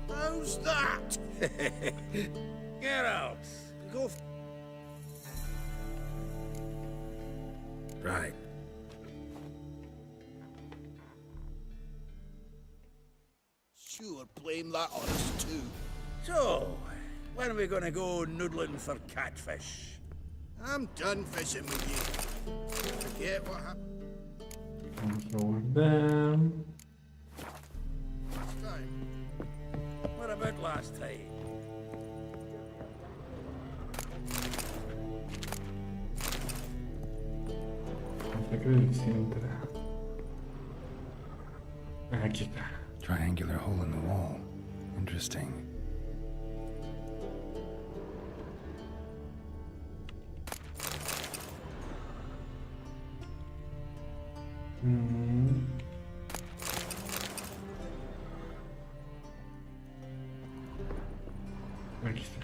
How's that? Geralt, go. Right. Sure, blame that on us too. So, when are we gonna go noodling for catfish? I'm done fishing with you. Forget what happened Vamos a guardar. last time. What about last time? Masacre del Sintra. Aquí está. Triangular hole in the wall. Interesting. Aquí está.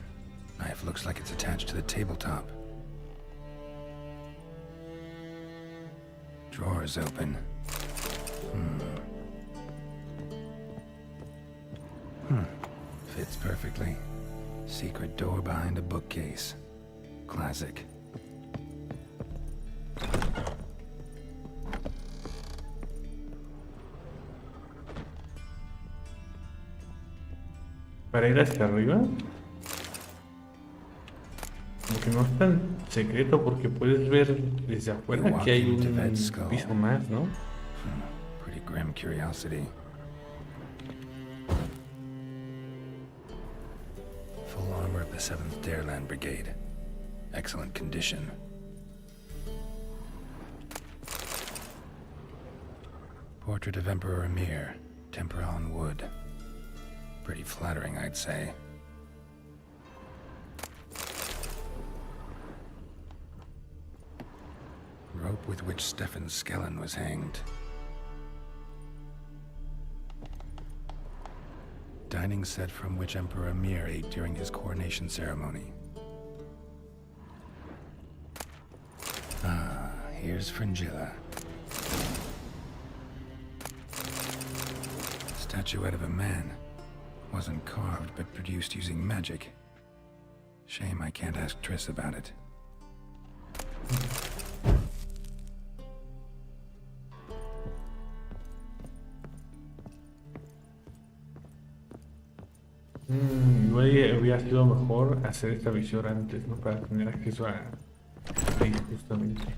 Knife looks like it's attached to the tabletop. Drawer is open. Fits perfectly. Secret door behind a bookcase. Classic. Para ir hacia arriba. Como que no es tan secreto porque puedes ver desde afuera que hay un piso más, ¿no? Pretty grim curiosity. Full armor of the 7th Dareland Brigade. Excellent condition. Portrait of Emperor Emir. Tempera on wood. Pretty flattering, I'd say. Rope with which Stefan Skellen was hanged. Dining set from which Emperor Emir ate during his coronation ceremony. Ah, here's Fringilla. Statuette of a man. Wasn't carved, but produced using magic. Shame I can't ask Triss about it. Igual hubiera sido mejor hacer esta visión antes, ¿no? Para tener acceso a ahí justamente.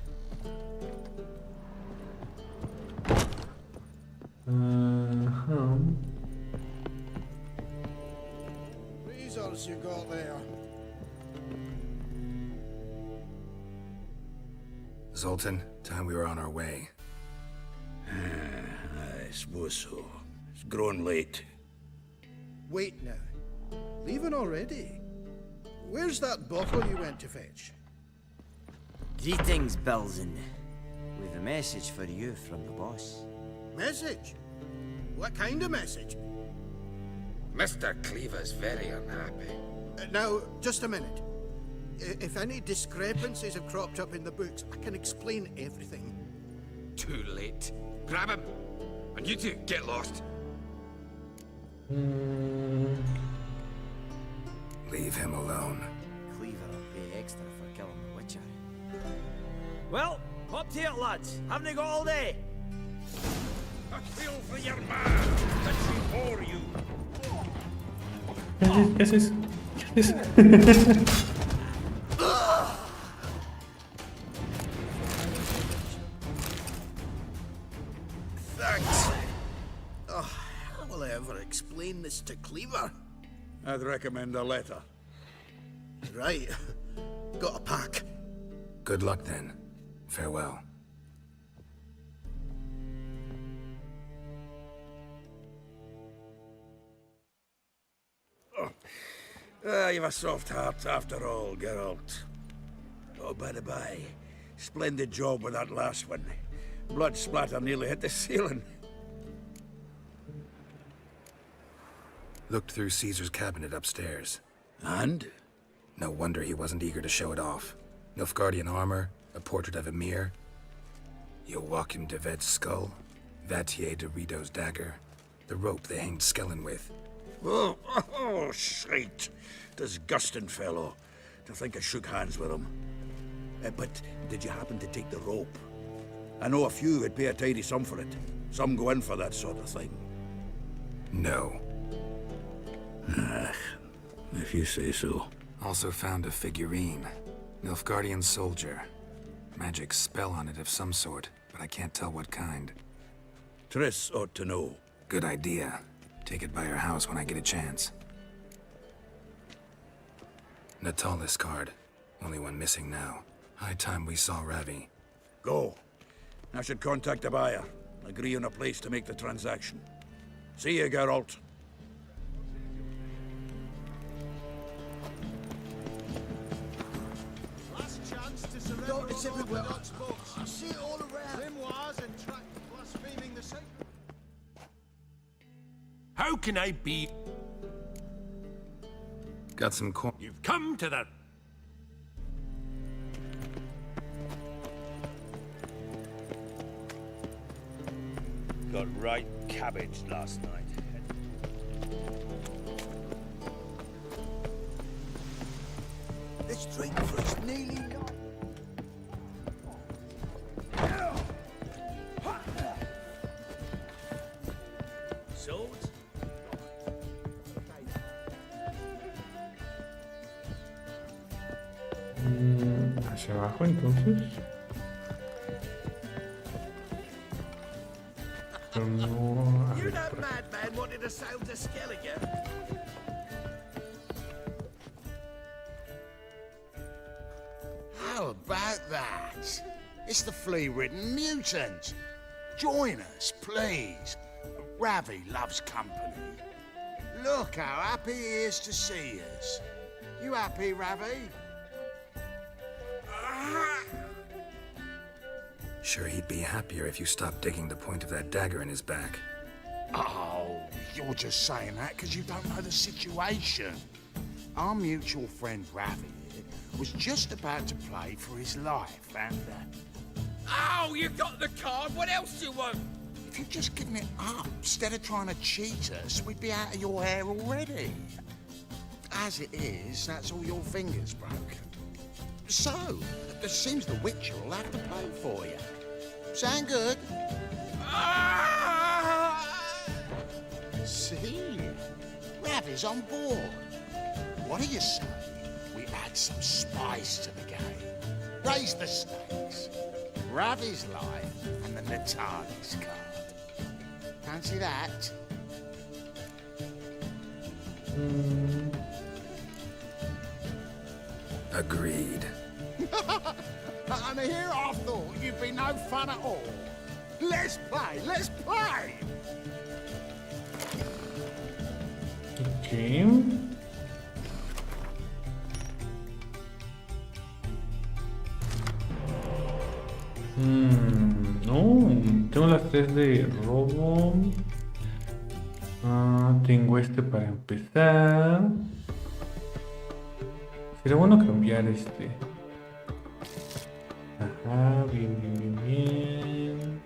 Resource you got there. Zoltan, time we were on our way. I suppose so. It's growing late. Wait now. Leaving already? Where's that bottle you went to fetch? Greetings, Bilzen. We've a message for you from the boss. Message? What kind of message? Mr. Cleaver's very unhappy. Now, just a minute. If any discrepancies have cropped up in the books, I can explain everything. Too late. Grab him. And you two, get lost. Leave him alone. Cleaver will pay extra for killing the Witcher. Well, up to it, lads. Haven't you got all day? I feel for your man that she bore you. ¿Qué haces? ¿Qué haces? Thanks. Oh, how will I ever explain this to Cleaver? I'd recommend a letter. Right. Got a pack. Good luck then. Farewell. You've a soft heart after all, Geralt. Oh, by the by, splendid job with that last one. Blood splatter nearly hit the ceiling. Looked through Caesar's cabinet upstairs. And? No wonder he wasn't eager to show it off. Nilfgaardian armor, a portrait of Emir, Joachim de Ved's skull, Vatier de Rideau's dagger, the rope they hanged Skellen with. Oh, shite. Disgusting fellow. To think I shook hands with him. But did you happen to take the rope? I know a few would pay a tidy sum for it. Some go in for that sort of thing. No. If you say so. Also found a figurine. Nilfgaardian soldier. Magic spell on it of some sort, but I can't tell what kind. Triss ought to know. Good idea. Take it by her house when I get a chance. Natalis card. Only one missing now. High time we saw Ravi. Go. I should contact the buyer. Agree on a place to make the transaction. See you, Geralt. It's everywhere. I see it all around. Grimoires and track blaspheming the sacred. How can I be? Got some coin. You've come to the... Got right cabbage last night. This drink for us nearly night. Swords? Hacia abajo entonces. Pero no... You that madman wanted to sail to Skellige? How about that? It's the flea-ridden mutant. Join us, please. Ravi loves company. Look how happy he is to see us. You happy, Ravi? Sure he'd be happier if you stopped digging the point of that dagger in his back. Oh, you're just saying that because you don't know the situation. Our mutual friend Ravi was just about to play for his life, and Oh, you got the card. What else do you want? if you'd just given it up instead of trying to cheat us, we'd be out of your hair already. As it is, that's all your fingers broke. So, it seems the Witcher will have to pay for you. Sound good? See? Ravi's on board. What do you say? We add some spice to the game. Raise the stakes. Ravi's life and the Natalis card. Fancy that? Agreed. And here I thought you'd be no fun at all. Let's play, let's play! Okay. No, tengo las 3 de robo. Tengo este para empezar. Sería bueno cambiar este. Ajá, bien.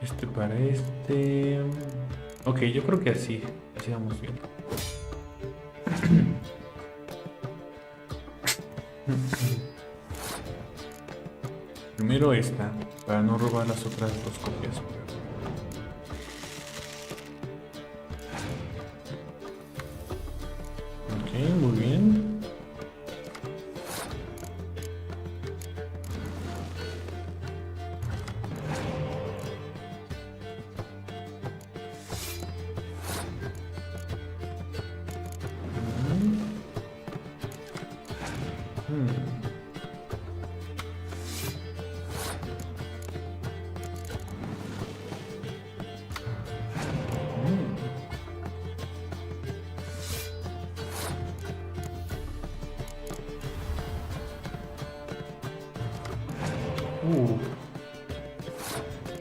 Este para este. Ok, yo creo que así vamos bien. Primero esta, para no robar las otras dos copias. Ok, muy bien.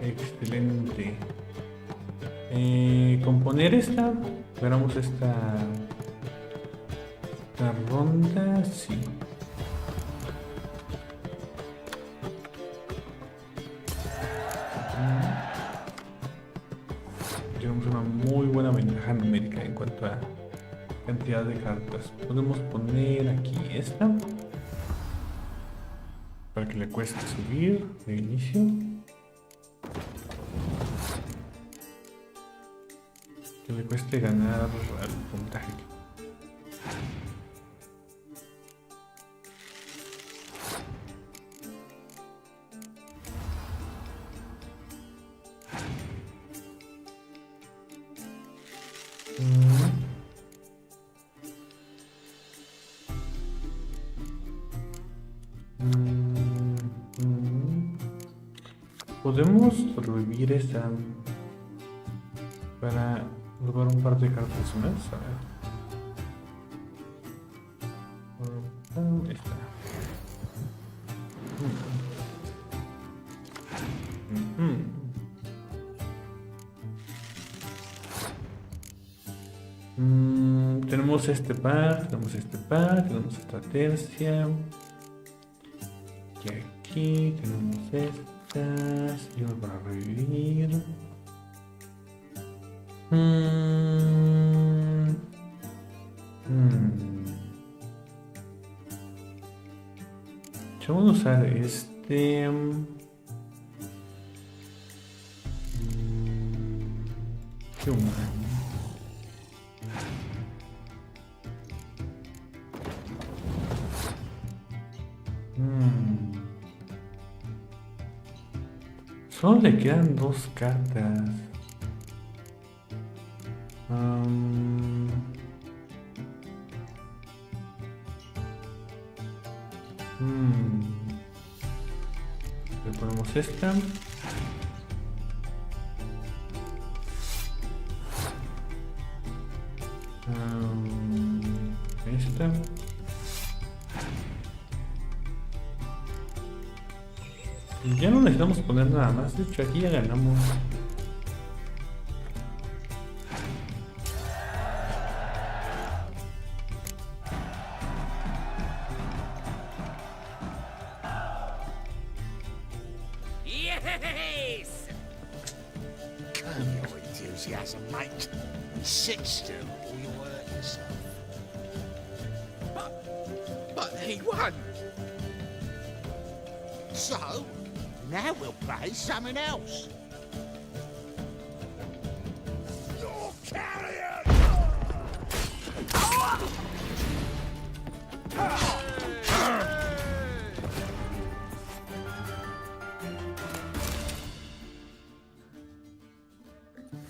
Excelente. Componer esta. Esperamos esta ronda. Sí. cierta cantidad de cartas. Podemos poner aquí esta para que le cueste subir de inicio. Que le cueste ganar al puntaje. Podemos revivir esta para robar un par de cartas más. A ver. Esta. Tenemos este par, tenemos este par, tenemos esta tercia. Y aquí tenemos estas. Y uno para revivir. Yo voy a usar este. Qué humano. Solo le quedan 2 cartas. Le ponemos esta. Esta. Ya no necesitamos poner nada más. De hecho, aquí ya ganamos. Yes! Curb your enthusiasm, mate. Sit still or you'll hurt yourself. But he won! So, now we'll play something else. You're carrion!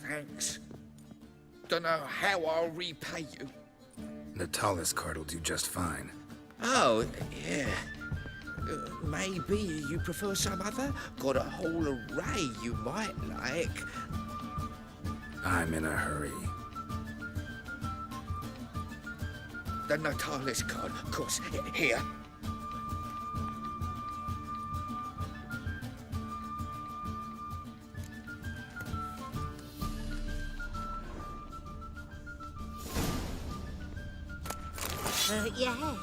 Thanks. Don't know how I'll repay you. Natalis card will do just fine. Oh, yeah. Maybe you prefer some other? Got a whole array you might like. I'm in a hurry. The Natalis card, of course. Here. Your head.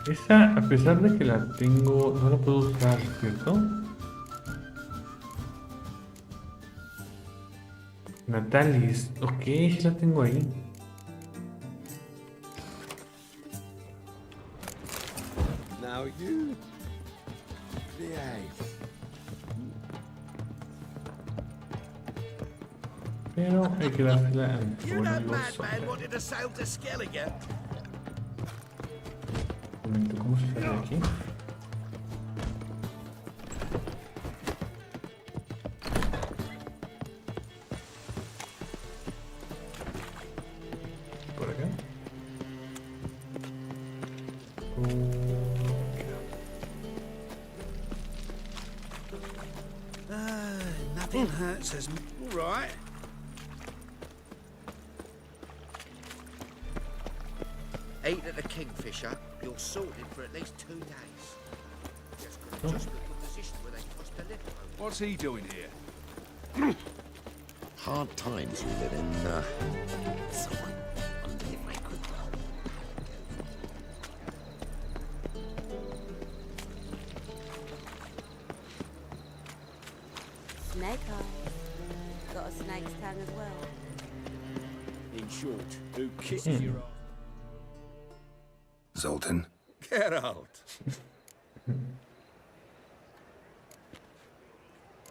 Esa, a pesar de que la tengo, no la puedo usar, ¿cierto? Natalis, ok, sí la tengo ahí. Now you behave. Pero hay que dársela al You know fabuloso. Madman wanted to sail to Skellige. Un momento, ¿cómo se sale de aquí? Por acá. Nothing hurts as... Right. Eat at the Kingfisher. You're sorted for at least 2 days. Just look in position where they tossed a lip. What's he doing here? Hard times we live in. Someone under my grip. Snake eyes. Got a snake's tongue as well. short, who kisses your ass. Zoltan? Get out.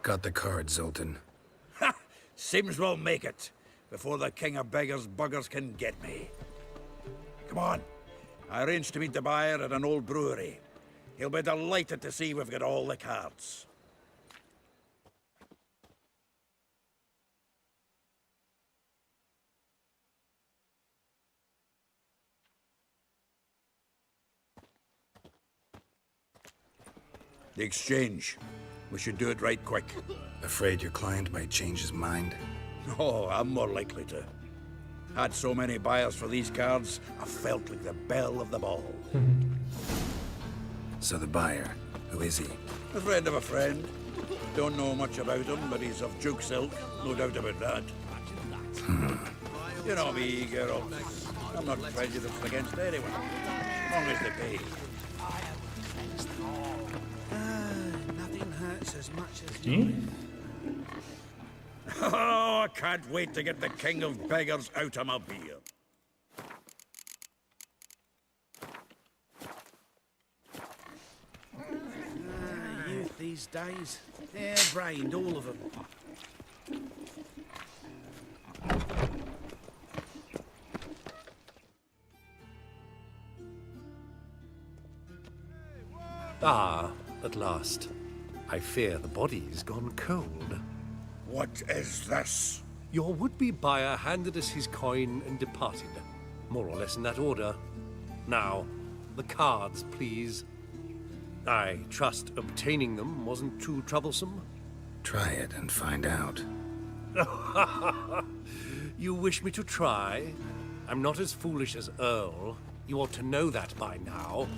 Got the card, Zoltan. Ha! Seems we'll make it before the king of beggars buggers can get me. Come on. I arranged to meet the buyer at an old brewery. He'll be delighted to see we've got all the cards. The exchange. We should do it right quick. Afraid your client might change his mind? Oh, I'm more likely to. Had so many buyers for these cards, I felt like the belle of the ball. So the buyer, who is he? A friend of a friend. Don't know much about him, but he's of Duke silk, no doubt about that. You know me, girl. I'm not prejudiced against anyone, as long as they pay. Nothing hurts as much as... Oh, I can't wait to get the king of beggars out of my beer. Youth these days, hair-brained, all of them. Ah, at last. I fear the body's gone cold. What is this? Your would-be buyer handed us his coin and departed. More or less in that order. Now, the cards, please. I trust obtaining them wasn't too troublesome. Try it and find out. You wish me to try? I'm not as foolish as Earl. You ought to know that by now.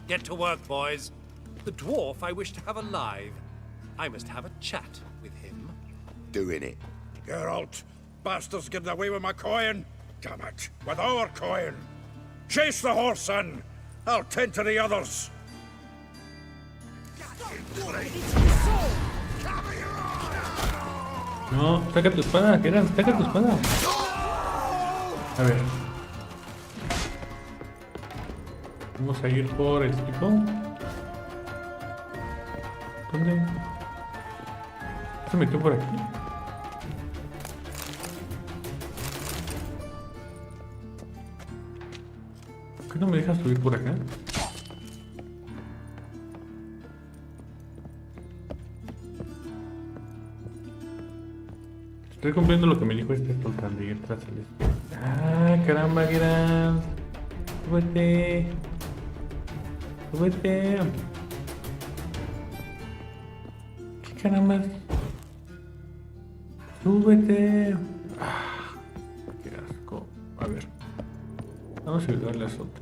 Get to work, boys. The dwarf I wish to have alive. I must have a chat with him. Doing it. Geralt, bastards getting away with my coin. Damn it, with our coin. Chase the horse, son. I'll tend to the others. No, saca tu espada, Geralt, saca tu espada. A ver. Vamos a ir por el tipo. ¿Dónde? ¿Se metió por aquí? ¿Por qué no me dejas subir por acá? Estoy cumpliendo lo que me dijo este soltando y ir tras el este. Ah, caramba, Geralt. Súbete. Súbete. ¿Qué caramba? Súbete. Ah, qué asco. A ver. Vamos a ayudarle a Soto.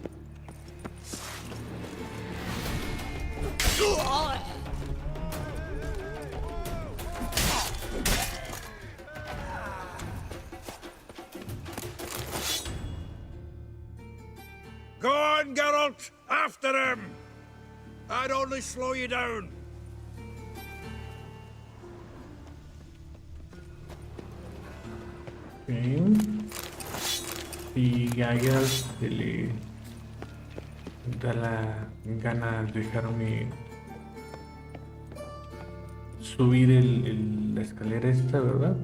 Go on, Geralt! After him! I'd only slow you down. Si a Geralt se le da la gana de dejarme subir la escalera esta, ¿verdad?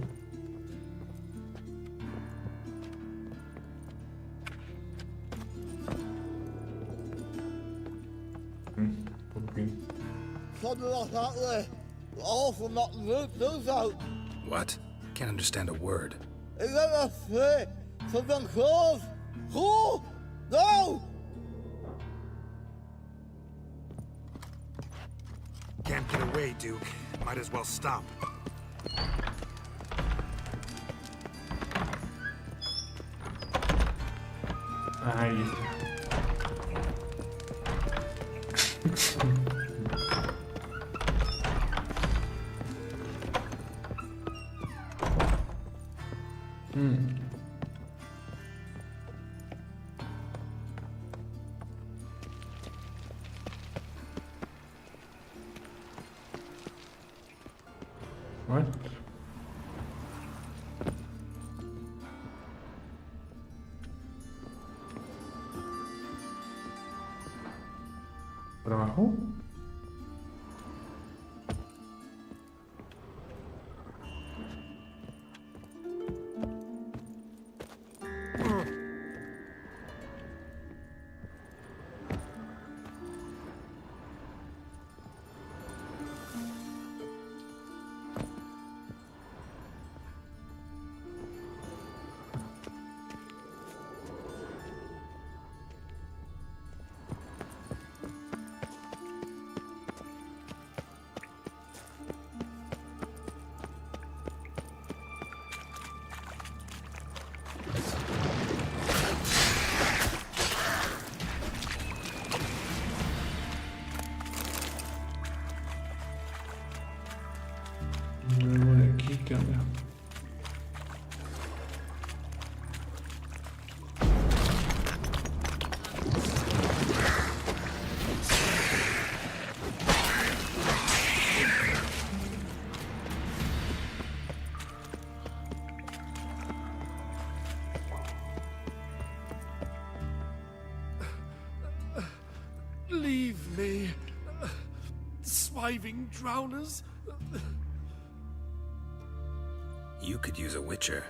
What? Can't understand a word. Can't get away, Duke. Might as well stop. Ahí está. What? Luego de aquí, ¿qué onda? Leave me, swiving drowners. You could use a witcher.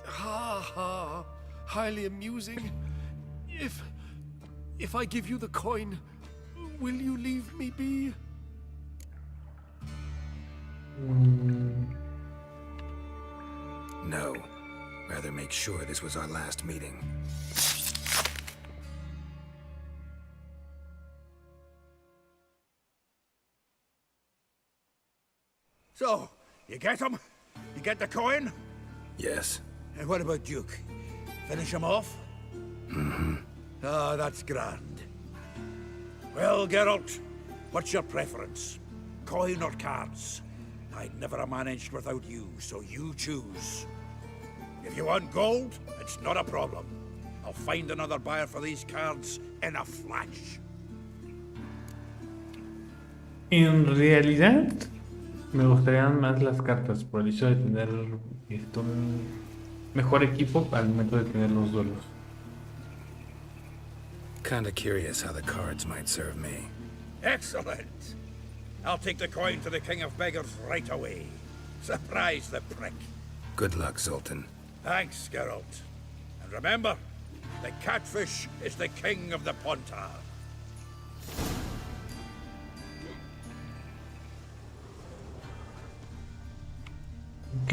Ha ha, highly amusing. If I give you the coin, will you leave me be? No. Rather make sure this was our last meeting. So, you get him? You get the coin? Yes. And what about Duke? Finish him off? Mm-hmm. Ah, that's grand. Well, Geralt, what's your preference? Coin or cards? I'd never have managed without you, so you choose. If you want gold, it's not a problem. I'll find another buyer for these cards in a flash. En realidad, me gustarían más las cartas por el hecho de tener un mejor equipo al momento de tener los duelos. Kinda curious how the cards might serve me. Excellent. I'll take the coin to the King of Beggars right away. Surprise the prick. Good luck, Sultan. Thanks, Geralt. And remember, the catfish is the king of the Pontar. Ok.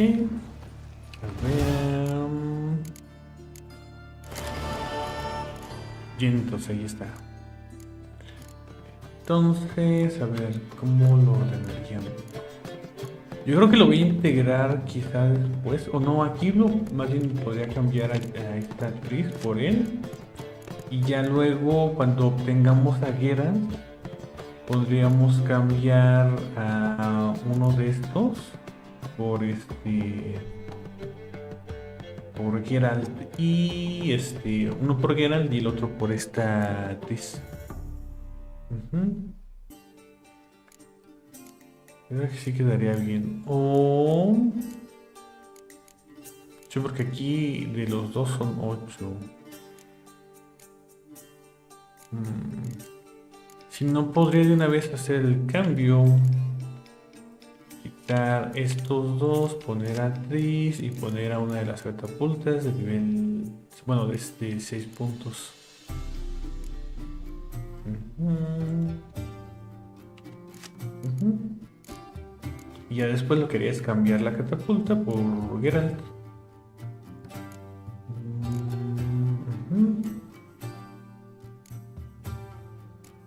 A ver. Y entonces ahí está. Entonces, a ver, ¿cómo lo ordenaríamos? Yo creo que lo voy a integrar quizá después, o no, aquí lo más bien podría cambiar a esta actriz por él. Y ya luego, cuando obtengamos a Geralt, podríamos cambiar a uno de estos por por Geralt y uno por Geralt y el otro por esta actriz. Creo que sí quedaría bien. O sí, porque aquí de los dos son 8. Si no, podría de una vez hacer el cambio. Quitar estos dos, poner a actriz y poner a una de las catapultas de nivel, bueno, de 6 puntos. Y ya después lo quería es cambiar la catapulta por Geralt.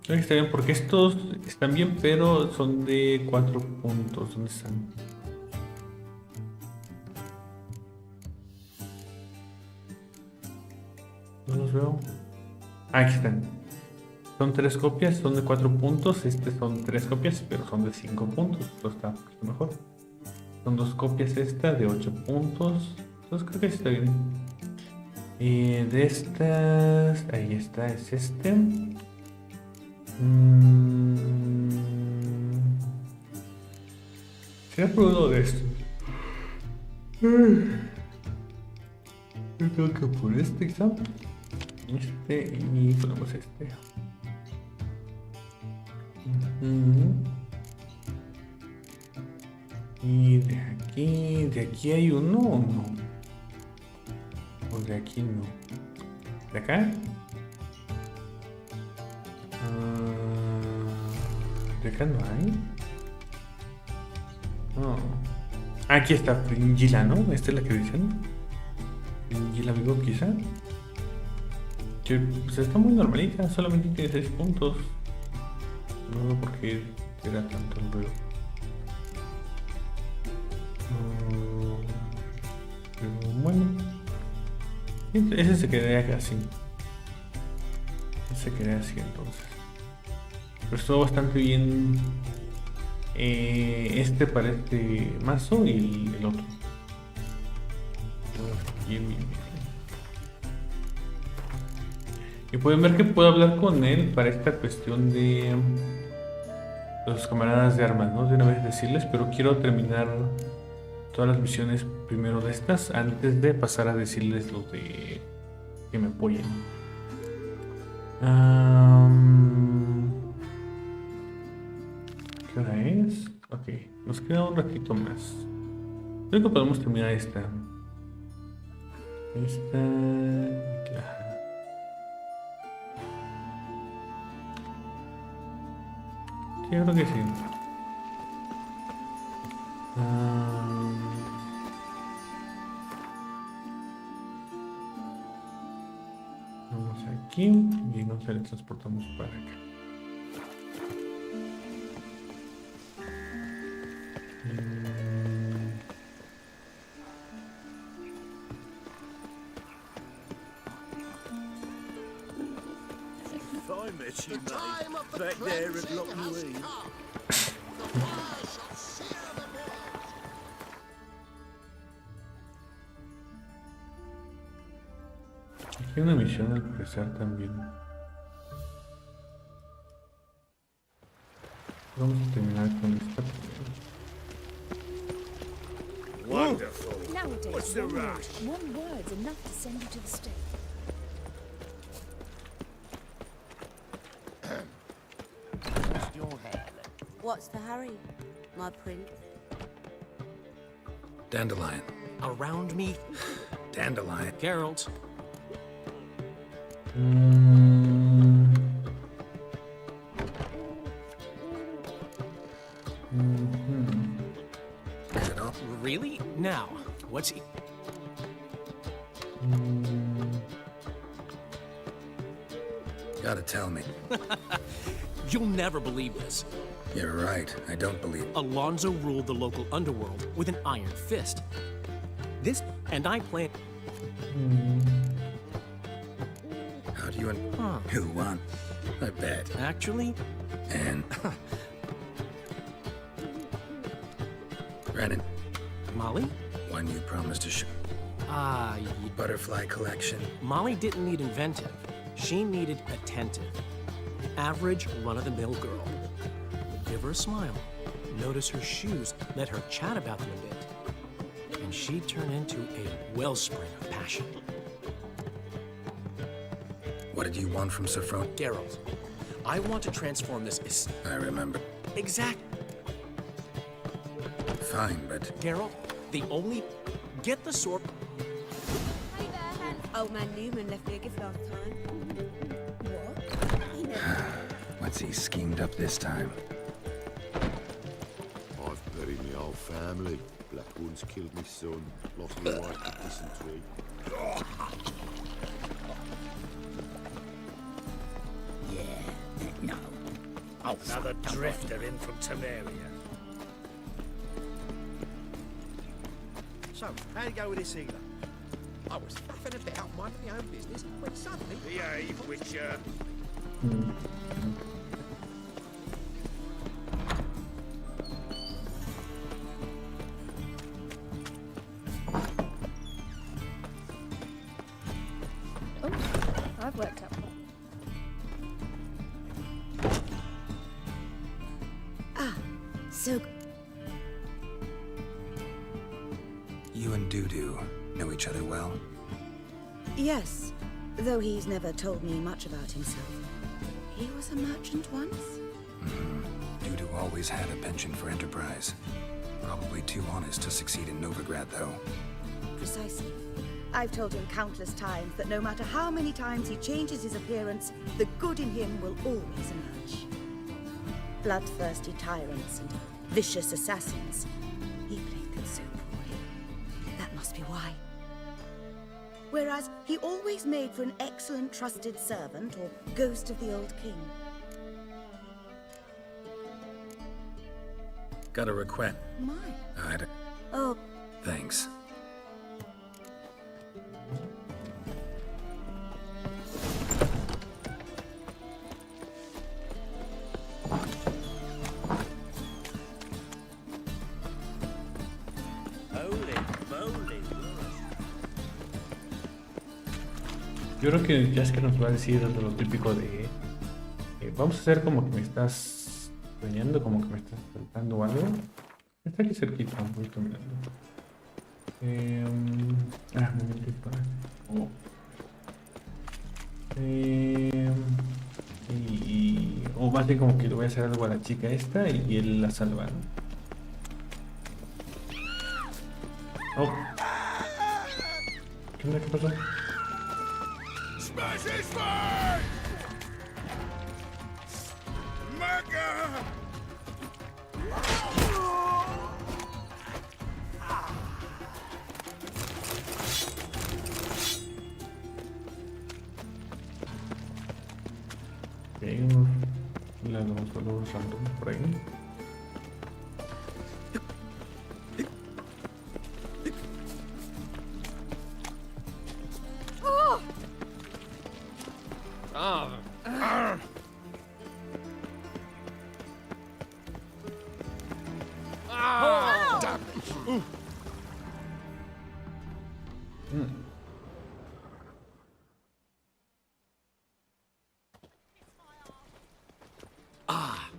Está bien, porque estos están bien, pero son de 4 puntos. ¿Dónde están? No los veo. Aquí están. Son 3 copias, son de 4 puntos. Son 3 copias, pero son de 5 puntos. Esto está mejor. Son 2 copias esta de 8 puntos. Entonces creo que está bien. De estas, ahí está, es este. Sería probado de esto. Yo creo que por este quizá. Y ponemos este. Y de aquí hay uno o no. O de aquí no. ¿De acá? ¿De acá no hay? No. Aquí está Fringilla, ¿no? Esta es la que dicen. Fringilla vivo quizá. Que pues está muy normalita, solamente tiene 6 puntos. No veo por qué era tanto el ruido. Pero bueno. Ese se quedaría así. Ese se quedaría así entonces. Pero estuvo bastante bien este para este mazo y el otro. Y pueden ver que puedo hablar con él para esta cuestión de los camaradas de armas, ¿no? De una vez decirles, pero quiero terminar todas las misiones primero de estas antes de pasar a decirles los de que me apoyen. ¿Qué hora es? Ok, nos queda un ratito más. Creo que podemos terminar esta. Sí, yo creo que sí. Vamos aquí y nos teletransportamos para acá. Back there at Lockwood. Aquí hay una misión al parecer también. Vamos a terminar con esta. Wonderful. Nowadays, What's the rush? one word's enough to send you to the stake. What's the hurry, my prince? Dandelion. Around me? Dandelion. Geralt. Really? Now, what's he... Gotta tell me. You'll never believe this. You're right, I don't believe. Alonso ruled the local underworld with an iron fist. This, and I plan... How do you Who won? I bet. Actually... And... Brennan. Molly? One you promised to show. Butterfly collection. Molly didn't need inventive. She needed attentive. Average, run-of-the-mill girl. Give her a smile. Notice her shoes. Let her chat about them a bit. And she'd turn into a wellspring of passion. What did you want from Saffron? Geralt, I want to transform this... I remember. Exact. Fine, but... Geralt, the only... Get the sword... Hey there, Hans. Old man Newman left me a gift last time. What? What's he schemed up this time? I've buried my whole family. Black ones killed my son, lost my wife to dysentery. No. Oh, another drifter in from Temeria. So, how'd it go with this healer? I was faffing about minding my own business when suddenly... Behave, Witcher. I've worked up. So... You and Dudu know each other well? Yes, though he's never told me much about himself. He was a merchant once? Dudu always had a penchant for enterprise. Probably too honest to succeed in Novigrad, though. Precisely. I've told him countless times that no matter how many times he changes his appearance, the good in him will always emerge. Bloodthirsty tyrants and vicious assassins. He played them so poorly. That must be why. Whereas he always made for an excellent trusted servant or ghost of the old king. Got a request. My. Oh. Thanks. Yo creo que Jasker nos va a decir lo típico de vamos a hacer como que me estás soñando, como que me estás faltando algo. Está aquí cerquita, voy caminando. Un momentito. O más bien como que le voy a hacer algo a la chica esta y él la salva, ¿no? Oh. ¿Qué onda? ¿Qué pasó? Smash his face! Mega! Le damos solo random por ahí.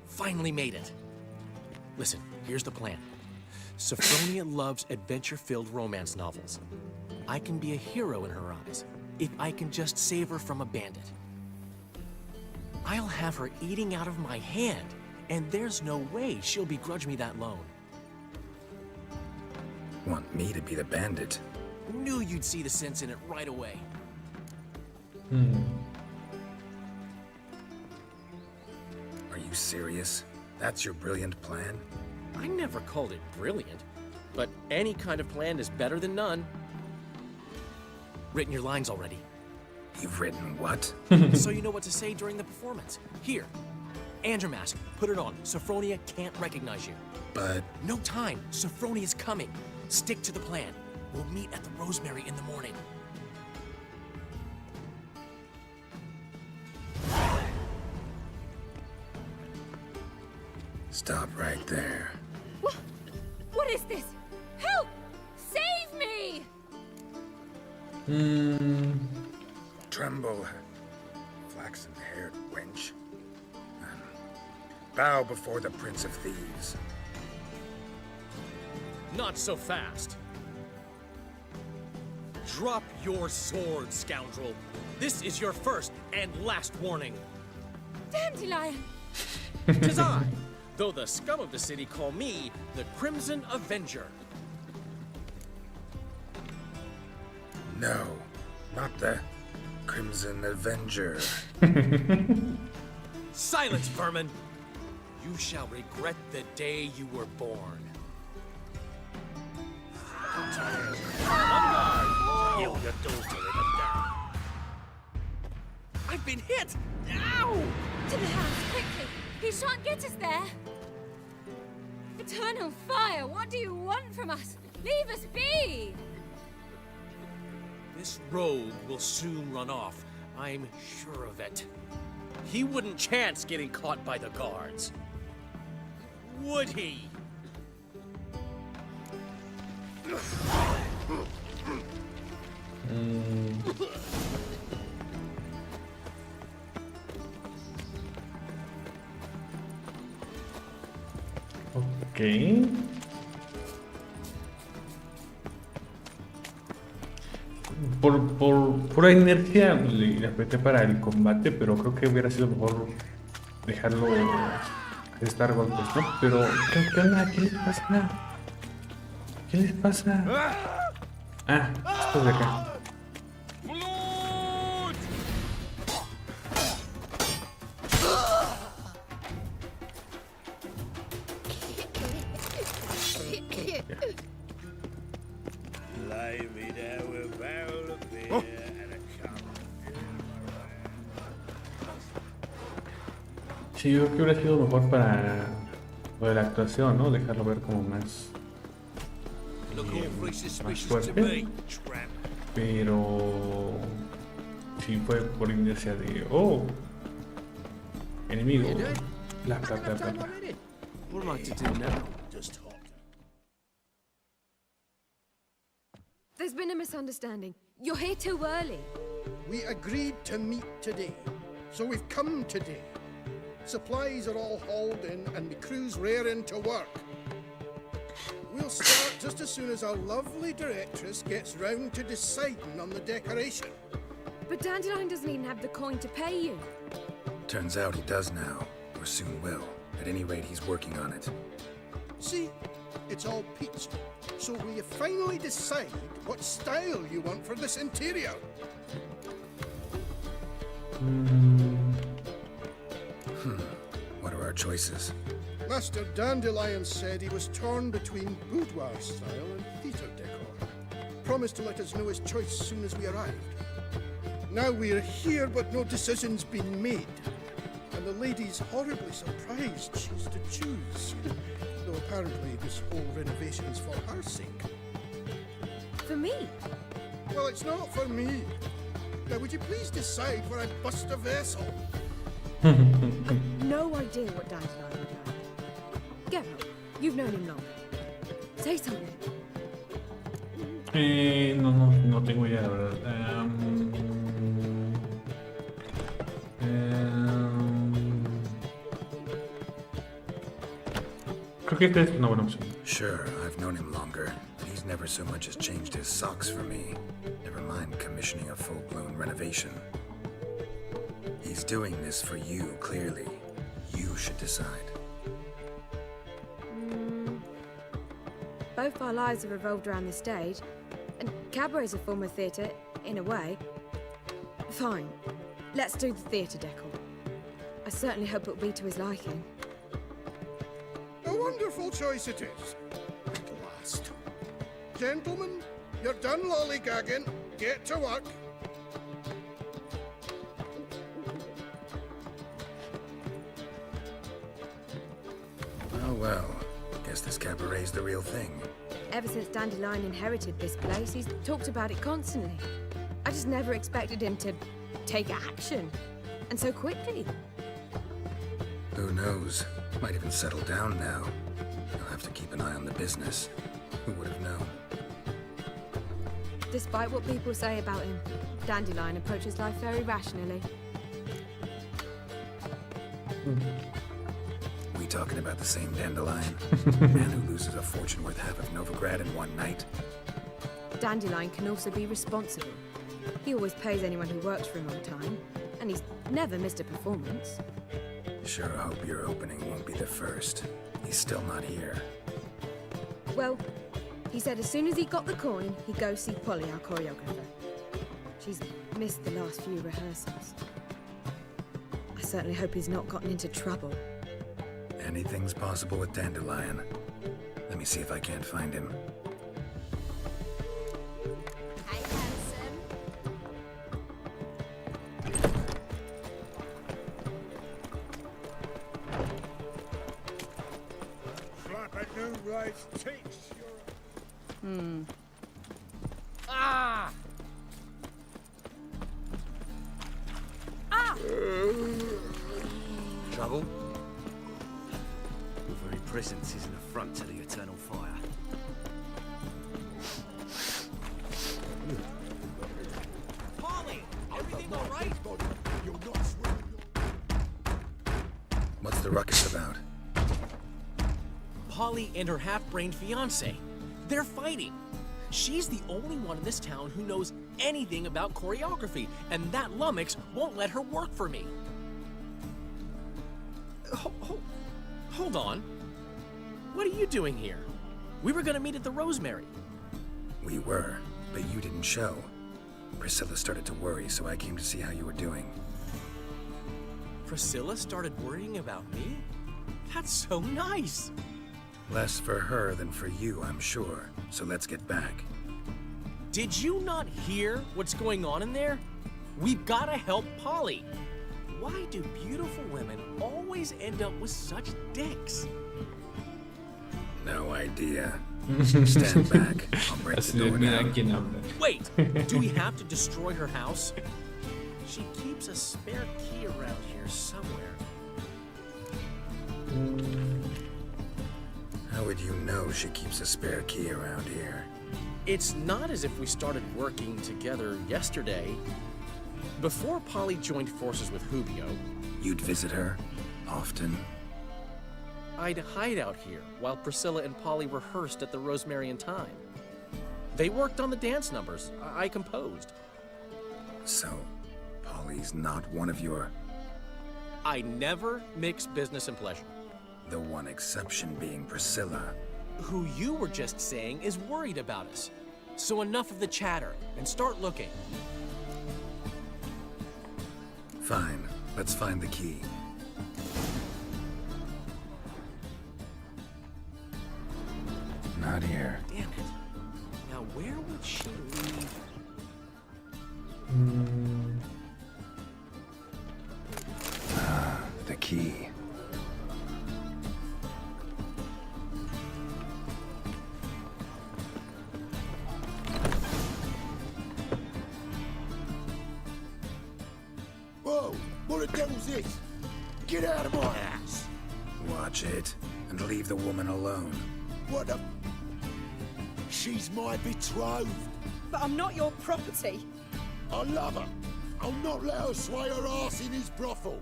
Finally made it. Listen, here's the plan. Sophronia loves adventure-filled romance novels. I can be a hero in her eyes if I can just save her from a bandit. I'll have her eating out of my hand, and there's no way she'll begrudge me that loan. Want me to be the bandit? Knew you'd see the sense in it right away. Are you serious? That's your brilliant plan? I never called it brilliant, but any kind of plan is better than none. Written your lines already. You've written what? So you know what to say during the performance. Here, and your mask. Put it on. Sophronia can't recognize you. But... No time. Sophronia's coming. Stick to the plan. We'll meet at the Rosemary in the morning. Stop right there. What is this? Help! Save me! Tremble, flaxen-haired wench. Bow before the Prince of Thieves. Not so fast. Drop your sword, scoundrel. This is your first and last warning. Dandelion! 'Tis I, though the scum of the city call me the Crimson Avenger. No, not the Crimson Avenger. Silence, vermin! You shall regret the day you were born. Kill your daughter in a day. I've been hit! Ow! To the house, quickly! He shan't get us there! Eternal fire, what do you want from us? Leave us be! This rogue will soon run off. I'm sure of it. He wouldn't chance getting caught by the guards. Would he? Ok. Por pura inercia le apreté para el combate, pero creo que hubiera sido mejor dejarlo estar golpes, ¿no? Pero, ¿qué onda? ¿Qué les pasa? ¿Qué les pasa? Ah, estos de acá. Sí, yo creo que hubiera sido mejor para lo de la actuación, ¿no? Dejarlo ver como más fuerte. Pero sí fue por inercia de enemigo. Bla. What am I to do now? There's been a misunderstanding. You're here too early. We agreed to meet today, so we've come today. Supplies are all hauled in and the crew's raring to work. We'll start just as soon as our lovely directress gets round to deciding on the decoration. But Dandelion doesn't even have the coin to pay you. Turns out he does now, or soon will. At any rate, he's working on it. See, it's all peachy. So will you finally decide what style you want for this interior? What are our choices? Master Dandelion said he was torn between boudoir style and theatre decor. Promised to let us know his choice as soon as we arrived. Now we're here, but no decision's been made. And the lady's horribly surprised she's to choose. Though apparently this whole renovation's for her sake. For me? Well, it's not for me. Now, would you please decide where I bust a vessel? No idea what Dandelion would like. Get up. You've known him long. Say something. No tengo idea, la verdad. Creo que esta es una buena opción. Sure, I've known him longer, but he's never so much as changed his socks for me. Never mind commissioning a full-blown renovation. He's doing this for you, clearly. You should decide. Both our lives have revolved around the stage, and cabaret's a form of theatre, in a way. Fine. Let's do the theatre decor. I certainly hope it'll be to his liking. A wonderful choice it is. At last. Gentlemen, you're done lollygagging. Get to work. Oh well. Guess this cabaret's the real thing. Ever since Dandelion inherited this place, he's talked about it constantly. I just never expected him to take action. And so quickly. Who knows? Might even settle down now. I'll have to keep an eye on the business. Who would have known? Despite what people say about him, Dandelion approaches life very rationally. We talking about the same Dandelion? Man who loses a fortune worth half of Novigrad in one night? Dandelion can also be responsible. He always pays anyone who works for him on time, and he's never missed a performance. Sure hope your opening won't be the first. He's still not here. Well, he said as soon as he got the coin, he'd go see Polly, our choreographer. She's missed the last few rehearsals. I certainly hope he's not gotten into trouble. Anything's possible with Dandelion. Let me see if I can't find him. Hi, handsome. Slap a new rice takes your... Ah! Ah! Trouble? Your very presence is an affront to the eternal fire. Polly! Everything all right? What's the ruckus about? Polly and her half-brained fiancé. They're fighting. She's the only one in this town who knows anything about choreography, and that lummox won't let her work for me. Hold on. What are you doing here? We were gonna meet at the Rosemary. We were, but you didn't show. Priscilla started to worry, so I came to see how you were doing. Priscilla started worrying about me? That's so nice. Less for her than for you, I'm sure. So let's get back. Did you not hear what's going on in there? We've gotta help Polly. Why do beautiful women always end up with such dicks? No idea. Stand back. I'll break the door down. Wait, do we have to destroy her house? She keeps a spare key around here somewhere. How would you know she keeps a spare key around here? It's not as if we started working together yesterday. Before Polly joined forces with Hubio, You'd visit her? Often? I'd hide out here while Priscilla and Polly rehearsed at the Rosemary and Thyme. They worked on the dance numbers I composed. So, Polly's not one of your... I never mix business and pleasure. The one exception being Priscilla. Who you were just saying is worried about us. So enough of the chatter, and start looking. Fine, let's find the key. Not here. Damn it. Now where would she leave? The key. Whoa! What the devil's this? Get out of my house! Watch it, and leave the woman alone. What the... She's my betrothed. But I'm not your property. I love her. I'll not let her sway her ass in his brothel.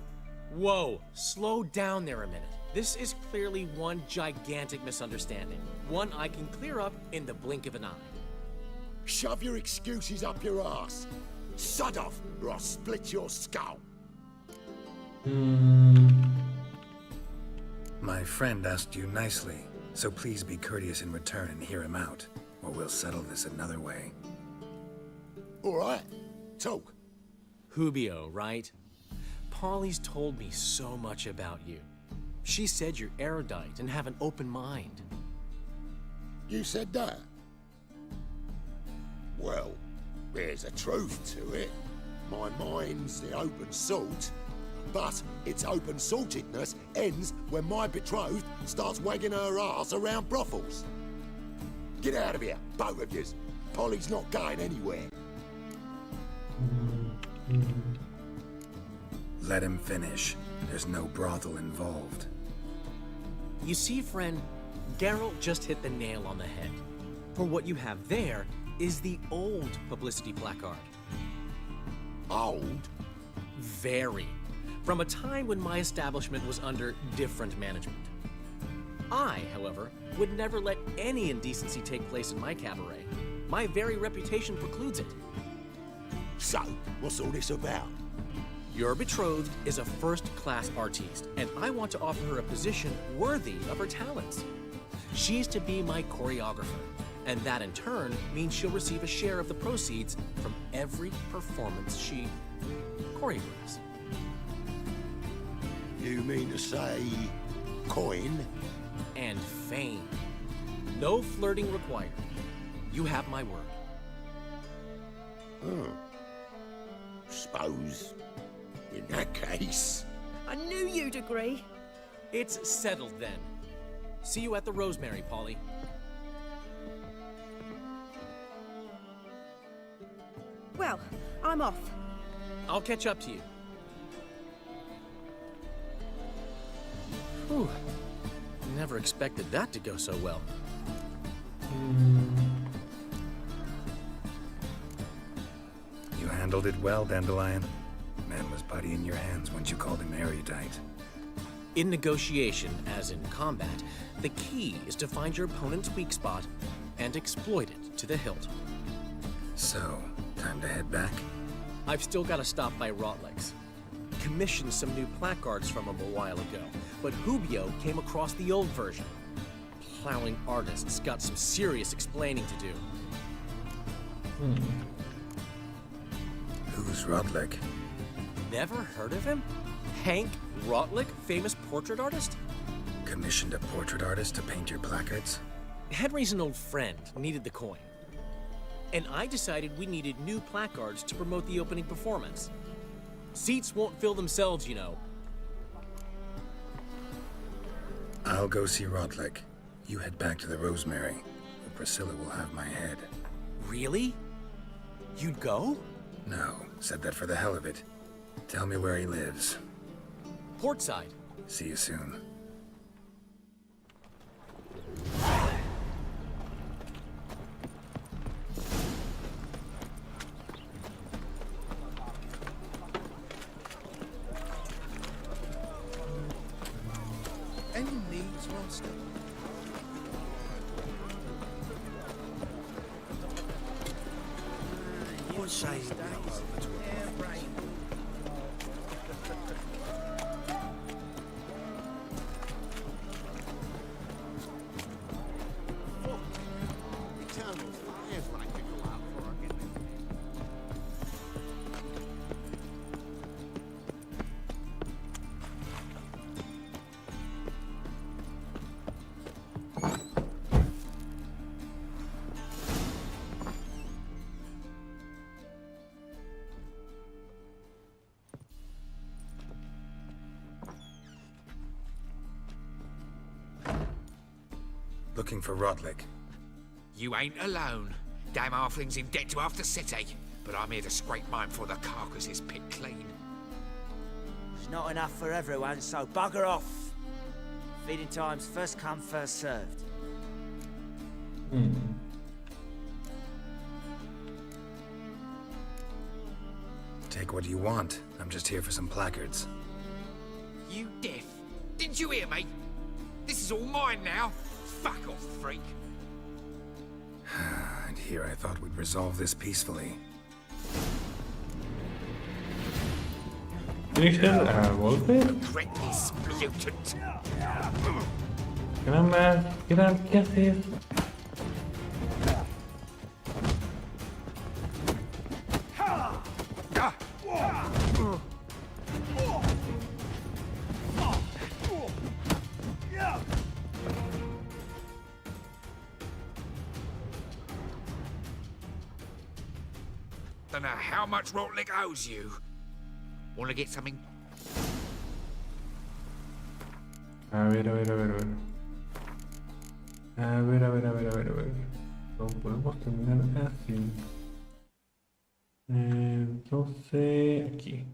Whoa, slow down there a minute. This is clearly one gigantic misunderstanding. One I can clear up in the blink of an eye. Shove your excuses up your ass. Sod off, or I'll split your skull. My friend asked you nicely, so please be courteous in return and hear him out, or we'll settle this another way. All right, talk. Hubio, right? Polly's told me so much about you. She said you're erudite and have an open mind. You said that? Well, there's a truth to it. My mind's the open salt, but its open saltedness ends when my betrothed starts wagging her ass around brothels. Get out of here, both of yous. Polly's not going anywhere. Let him finish. There's no brothel involved. You see, friend, Geralt just hit the nail on the head. For what you have there is the old publicity placard. Old? Very. From a time when my establishment was under different management. I, however, would never let any indecency take place in my cabaret. My very reputation precludes it. So, what's all this about? Your betrothed is a first-class artiste, and I want to offer her a position worthy of her talents. She's to be my choreographer, and that in turn means she'll receive a share of the proceeds from every performance she choreographs. You mean to say coin? And fame. No flirting required. You have my word. Suppose, in that case... I knew you'd agree. It's settled then. See you at the Rosemary, Polly. Well, I'm off. I'll catch up to you. Whew. Never expected that to go so well. You handled it well, Dandelion. Man was putty in your hands once you called him erudite. In negotiation, as in combat, the key is to find your opponent's weak spot and exploit it to the hilt. So, time to head back? I've still got to stop by Rotlegs. Commissioned some new placards from him a while ago, but Hubio came across the old version. Plowing artists got some serious explaining to do. Who's Rotlick? Never heard of him? Hank Rotlick, famous portrait artist? Commissioned a portrait artist to paint your placards? Henry's an old friend, needed the coin. And I decided we needed new placards to promote the opening performance. Seats won't fill themselves, you know. I'll go see Rotlick. You head back to the Rosemary, or Priscilla will have my head. Really? You'd go? No, said that for the hell of it. Tell me where he lives. Portside. See you soon. monster. What say you go over to Eternal fires like to go out for a minute. Looking for Rodlick. You ain't alone. Damn halfling's in debt to half the city. But I'm here to scrape mine before the carcass is picked clean. There's not enough for everyone, so bugger off. Feeding time's first come, first served. Take what you want. I'm just here for some placards. You deaf? Didn't you hear me? This is all mine now. Fuck off, freak. And here I thought we'd resolve this peacefully. ¿Tiene que ser a golpe? Regret this, mutant. Caramba, ¿qué haces? Don't know how much Rotlick owes you. Want to get something? A ver. Lo podemos terminar así. Entonces, aquí.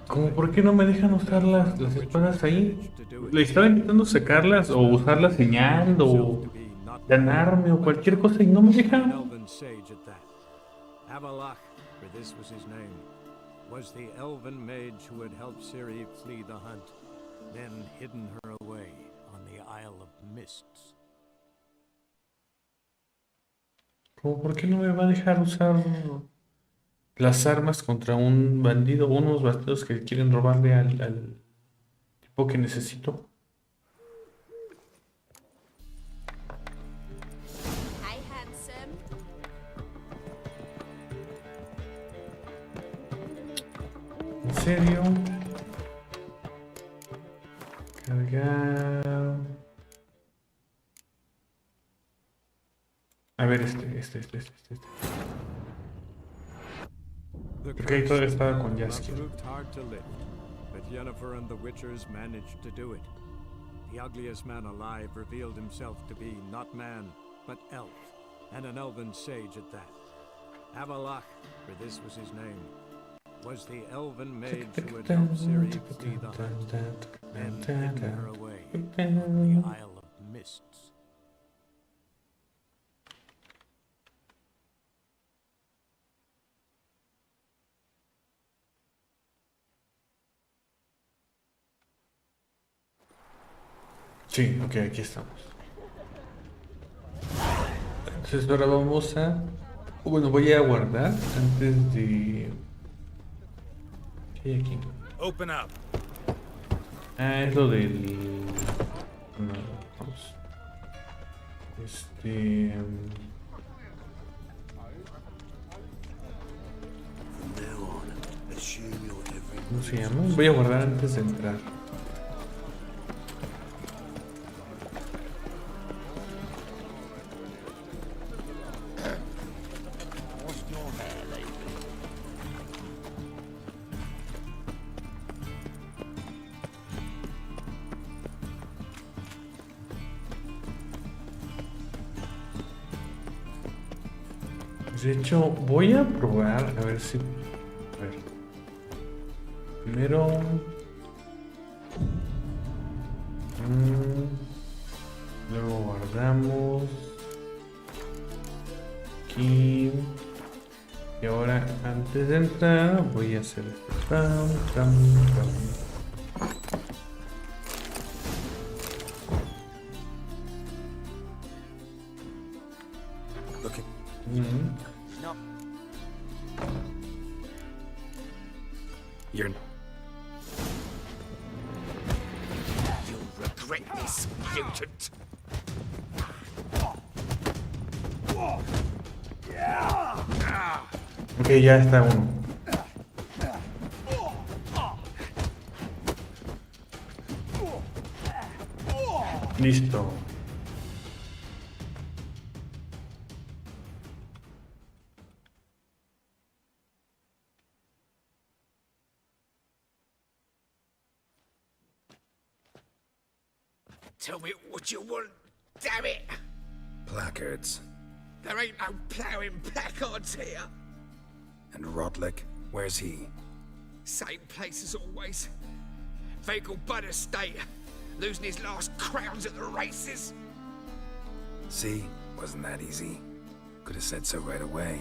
¿Cómo por qué no me dejan usar las espadas ahí? Le estaba intentando sacarlas o usar la señal o ganarme o cualquier cosa y no me dejan. For this was his name, was the elven mage who had helped Ciri flee the hunt, then hidden her away on the Isle of Mists. ¿Cómo por qué no me va a dejar usar las armas contra un bandido o unos bandidos que quieren robarle al tipo que necesito? ¿En serio? Cargar. A ver, este. Porque ahí todavía estaba con Jaskier. But Yennefer and the Witchers managed to do it. The ugliest man alive revealed himself to be not man, but elf, and an elven sage at that. Avalach, for this was his name, was the elven mage who had helped Ciri flee the hunt, and hidden her away on the Isle of Mists. Sí, ok, aquí estamos. Entonces ahora vamos a... Bueno, voy a guardar antes de... ¿Qué hay aquí? Open up. Ah, es lo del... No, vamos. ¿Cómo se llama? Voy a guardar antes de entrar. De hecho, voy a probar a ver si... A ver. Primero... Luego guardamos... Aquí... Y ahora Antes de entrar, voy a hacer este pam. Okay. No. You're... You'll regret this, mutant. Ok, ya está uno. Listo. Tell me what you want, damn it! Placards. There ain't no ploughing placards here. And Rodlick, where's he? Same place as always. Vegal Bud Estate, losing his last crowns at the races. See? Wasn't that easy? Could have said so right away.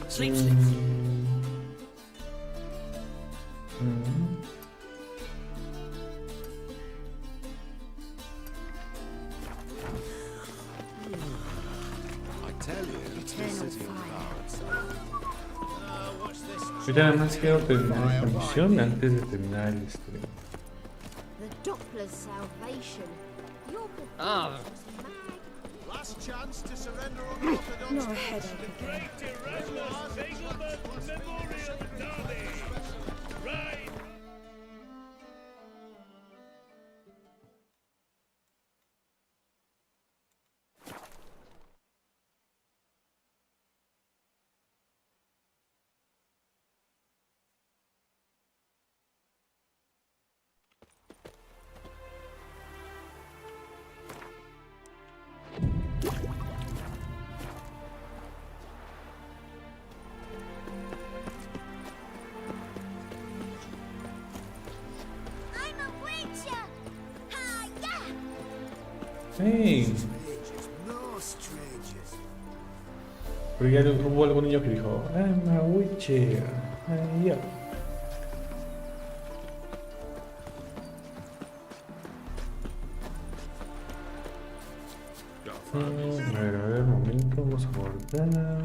Sleep, sleep. I tell you, Eternal fire. Yo nada más quiero terminar esta misión antes de terminar el stream. The Doppler's salvation. Last chance to surrender unorthodox. No headache again. Hey. Pero ya hubo algún niño que dijo, I'm a witcher. Yeah. A ver, un momento, vamos a guardar.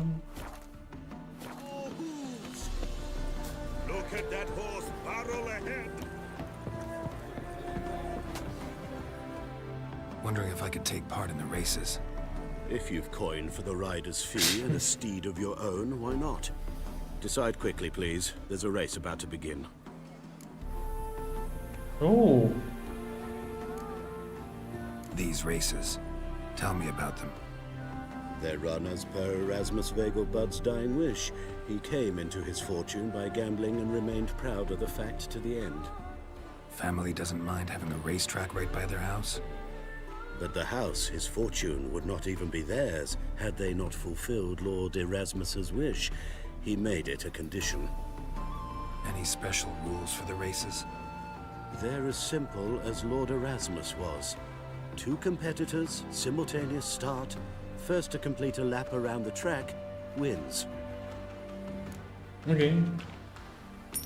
Look at that horse barrel ahead. Wondering if I could take part in the races. If you've coin for the rider's fee and a steed of your own, why not? Decide quickly, please. There's a race about to begin. Oh. These races. Tell me about them. They're run as per Erasmus Vegelbud's dying wish. He came into his fortune by gambling and remained proud of the fact to the end. Family doesn't mind having a racetrack right by their house? But the house, his fortune, would not even be theirs had they not fulfilled Lord Erasmus's wish. He made it a condition. Any special rules for the races? They're as simple as Lord Erasmus was. 2 competitors, simultaneous start. First to complete a lap around the track wins. Okay.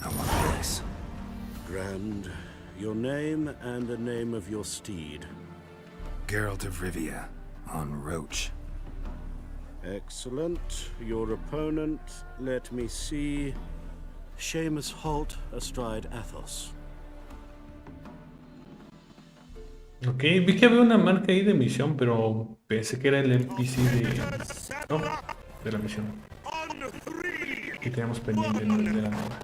I want a race. Grand. Your name and the name of your steed. Geralt of Rivia, on Roach. Excellent. Your opponent, let me see. Seamus Holt astride Athos. Ok, vi que había una marca ahí de misión, pero pensé que era el NPC de... No, de la misión. On 3. Y tenemos pendiente el de la nueva.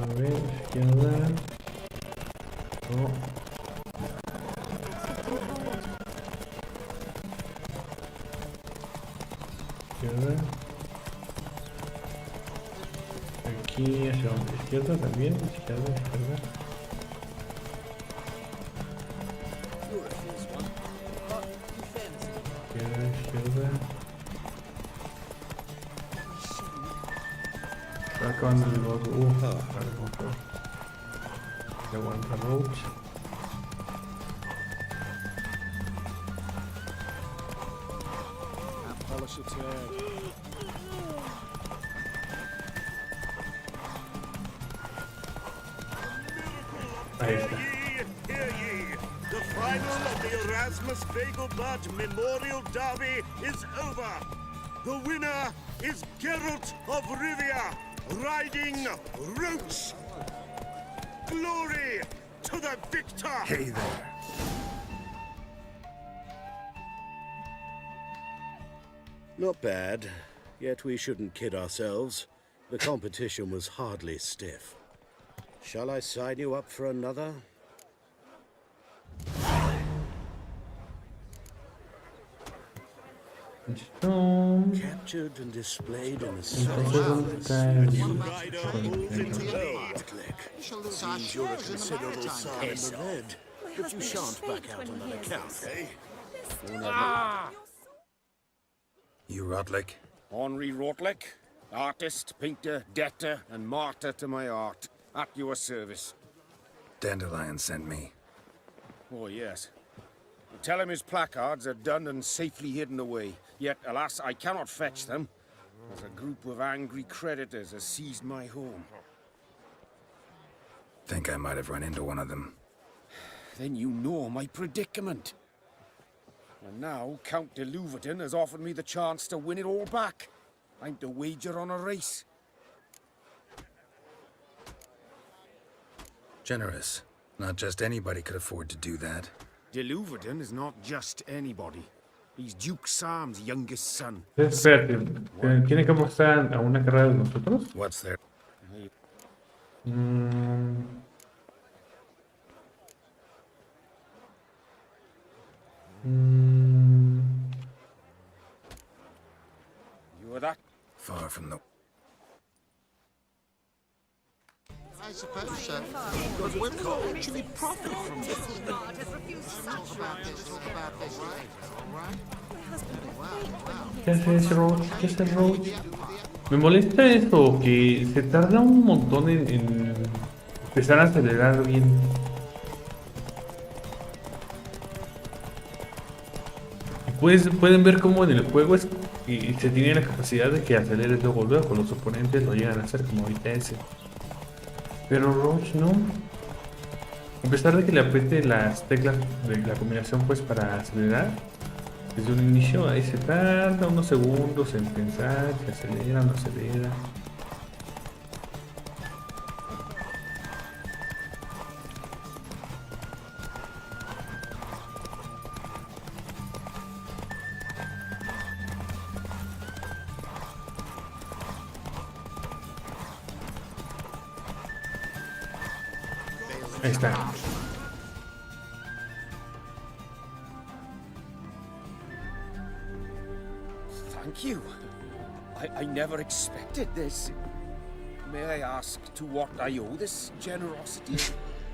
A ver, izquierda. No. Izquierda. Aquí hacia donde, izquierda también, izquierda. Izquierda. Está acabando el logo. The one road. Ahí está. Hear ye! The final of the Erasmus Fagelbart Memorial Derby is over. The winner is Geralt of Rivia, riding Roach. Glory to the victor! Hey there. Not bad, yet we shouldn't kid ourselves. The competition was hardly stiff. Shall I sign you up for another? Captured and displayed in a seems you're a considerable sum in the red, but you shan't back out on that account, eh? You Rotlick? Henri Rotlick, artist, painter, debtor, and martyr to my art. At your service. Dandelion sent me. Oh, yes. Tell him his placards are done and safely hidden away. Yet, alas, I cannot fetch them, as a group of angry creditors has seized my home. Think I might have run into one of them. Then you know my predicament. And now, Count de Louverton has offered me the chance to win it all back. I'm to wager on a race. Generous. Not just anybody could afford to do that. De Louverton is not just anybody. He's Duke Sam's youngest son. Espérate, ¿tiene que apostar a una carrera de nosotros? What's there? You are that far from the... I suppose so. But women actually profit from this. Talk about this later, all right? ¿Qué haces, Roach? ¿Qué haces, Roach? Me molesta eso, que se tarda un montón en empezar a acelerar bien. Pueden ver cómo en el juego y se tiene la capacidad de que aceleres luego los oponentes lo llegan a hacer, como ahorita ese. Pero Roach no. A pesar de que le apriete las teclas de la combinación pues para acelerar, desde un inicio ahí se tarda unos segundos en pensar que acelera o no acelera. Ahí está. Thank you. I never expected this. May I ask to what I owe this generosity?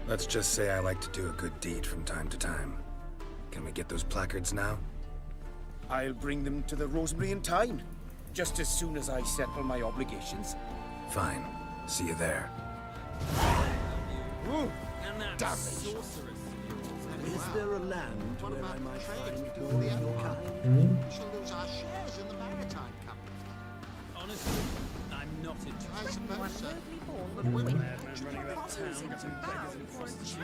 Let's just say I like to do a good deed from time to time. Can we get those placards now? I'll bring them to the Rosemary in time, just as soon as I settle my obligations. Fine. See you there. Damn it. Is there a land where I might find all the other kind? We shall lose our shares in the maritime company. Honestly, I'm not interested. I suppose so. But Madman women running about town, getting beggars and prostitutes.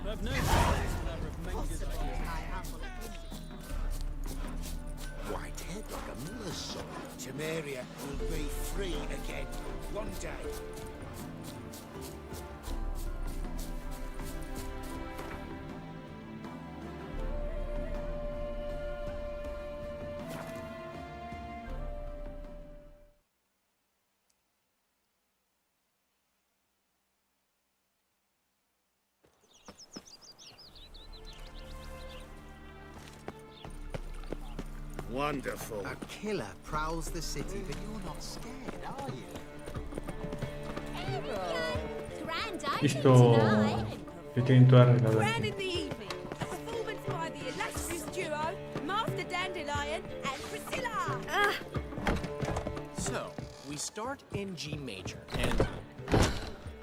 I've no Whitehead like a miller's son. will be free again. One day. Wonderful. A killer prowls the city, but you're not scared, are you? Listo. Yo tienen todo arreglado Grand aquí. in the evening, a performance by the illustrious duo, Master Dandelion and Priscilla. So, we start in G major, and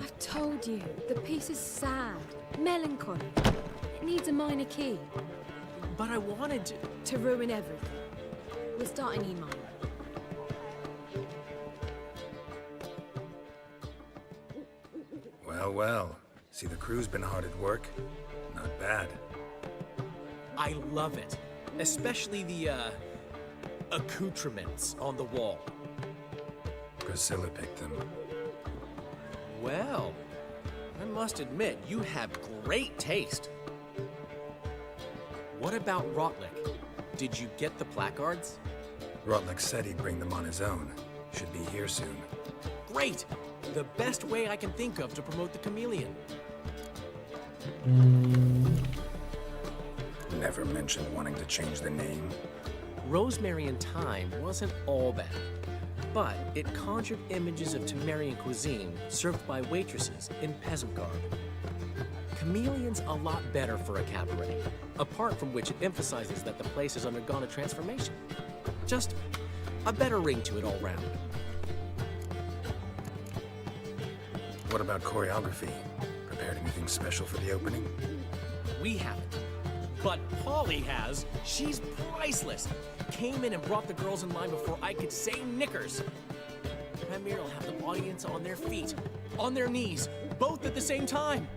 I've told you, the piece is sad, melancholy. It needs a minor key. But I wanted to ruin everything. We'll start in E minor. Well, well. See, the crew's been hard at work. Not bad. I love it. Especially the, accoutrements on the wall. Priscilla picked them. Well, I must admit, you have great taste. What about Rotlick? Did you get the placards? Rotlick said he'd bring them on his own. Should be here soon. Great! The best way I can think of to promote the chameleon. Never mentioned wanting to change the name. Rosemary and Thyme wasn't all bad, but it conjured images of Temerian cuisine served by waitresses in peasant garb. Chameleon's a lot better for a cabaret, apart from which it emphasizes that the place has undergone a transformation. Just a better ring to it all round. What about choreography? Prepared anything special for the opening? We haven't. But Polly has. She's priceless. Came in and brought the girls in line before I could say knickers. Premier will have the audience on their feet, on their knees, both at the same time.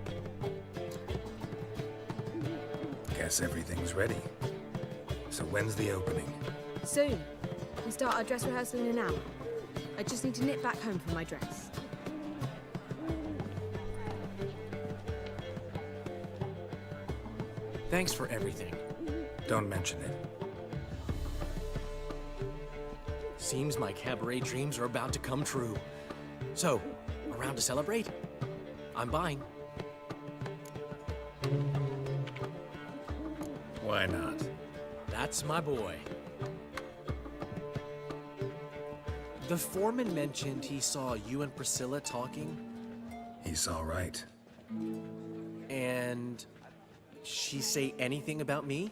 Guess everything's ready. So when's the opening? Soon. We start our dress rehearsal in an hour. I just need to nip back home for my dress. Thanks for everything. Don't mention it. Seems my cabaret dreams are about to come true. So, around to celebrate? I'm buying. Why not? That's my boy. The foreman mentioned he saw you and Priscilla talking. He's all right. And she say anything about me?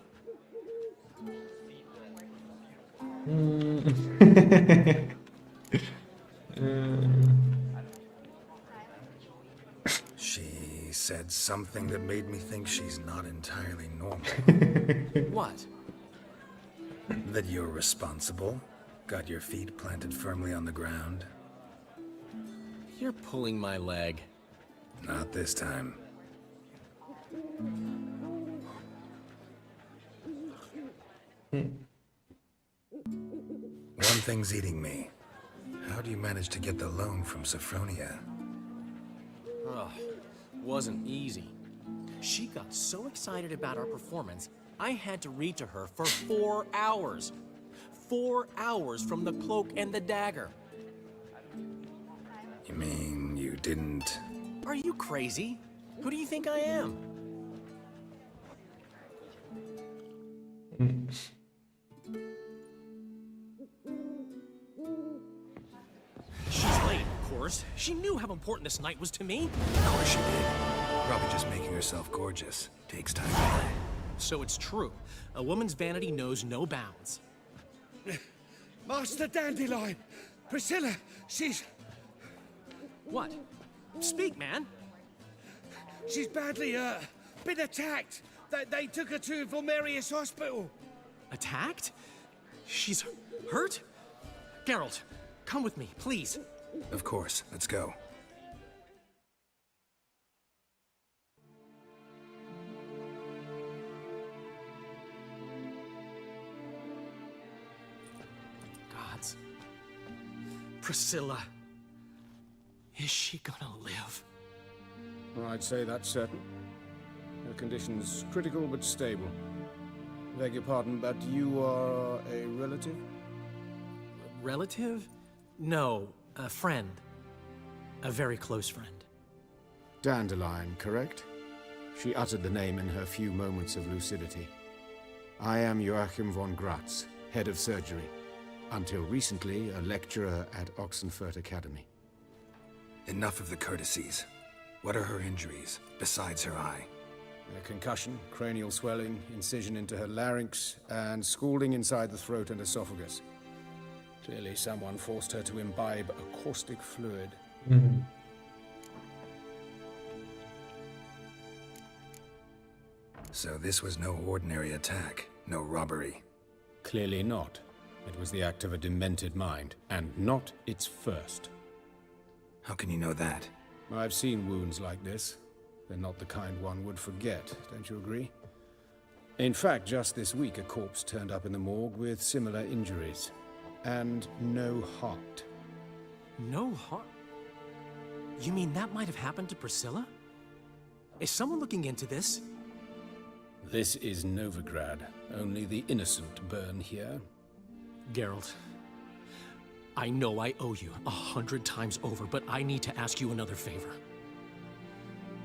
She said something that made me think she's not entirely normal. What? That you're responsible, got your feet planted firmly on the ground. You're pulling my leg. Not this time. One thing's eating me. How do you manage to get the loan from Sophronia? Ugh, wasn't easy. She got so excited about our performance, I had to read to her for 4 hours. 4 hours from the cloak and the dagger. You mean you didn't... Are you crazy? Who do you think I am? She's late, of course. She knew how important this night was to me. Of course she did. Probably just making herself gorgeous. Takes time. So it's true. A woman's vanity knows no bounds. Master Dandelion! Priscilla, she's... What? Speak, man. She's badly, been attacked. They took her to Vulmerius Hospital. Attacked? She's hurt? Geralt, come with me, please. Of course. Let's go. Gods. Priscilla. Is she gonna live? I'd say that's certain. Her condition's critical but stable. Beg your pardon, but you are a relative? Relative? No, a friend. A very close friend. Dandelion, correct? She uttered the name in her few moments of lucidity. I am Joachim von Gratz, head of surgery. Until recently, a lecturer at Oxenfurt Academy. Enough of the courtesies. What are her injuries, besides her eye? A concussion, cranial swelling, incision into her larynx, and scalding inside the throat and esophagus. Clearly someone forced her to imbibe a caustic fluid. So this was no ordinary attack, no robbery. Clearly not. It was the act of a demented mind, and not its first. How can you know that? I've seen wounds like this. They're not the kind one would forget, don't you agree? In fact, just this week, a corpse turned up in the morgue with similar injuries. And no heart. No heart? You mean that might have happened to Priscilla? Is someone looking into this? This is Novigrad. Only the innocent burn here. Geralt, I know I owe you 100 times over, but I need to ask you another favor.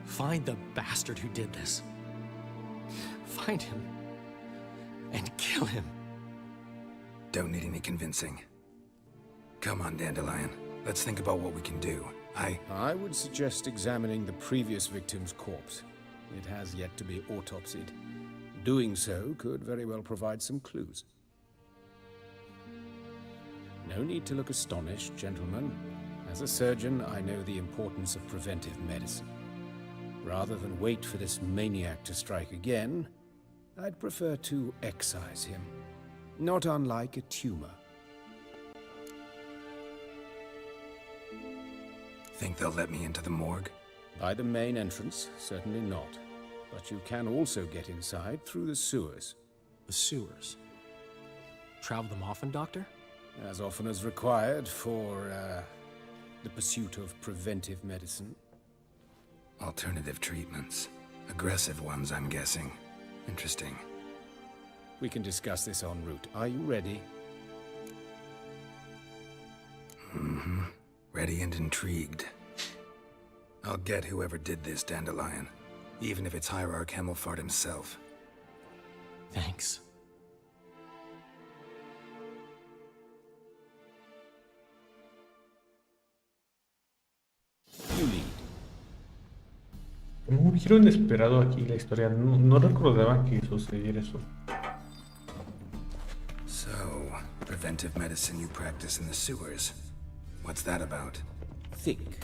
Find the bastard who did this. Find him and kill him. Don't need any convincing. Come on, Dandelion. Let's think about what we can do. I would suggest examining the previous victim's corpse. It has yet to be autopsied. Doing so could very well provide some clues. No need to look astonished, gentlemen. As a surgeon, I know the importance of preventive medicine. Rather than wait for this maniac to strike again, I'd prefer to excise him. Not unlike a tumor. Think they'll let me into the morgue? By the main entrance, certainly not. But you can also get inside through the sewers. The sewers? Travel them often, Doctor? As often as required for, the pursuit of preventive medicine. Alternative treatments. Aggressive ones, I'm guessing. Interesting. We can discuss this en route. Are you ready? Mm-hmm. Ready and intrigued. I'll get whoever did this, Dandelion. Even if it's Hierarch Hemmelfart himself. Thanks. You lead. Como un giro inesperado aquí la historia. No recordaba que sucediera eso. So, preventive medicine you practice in the sewers. What's that about? Think.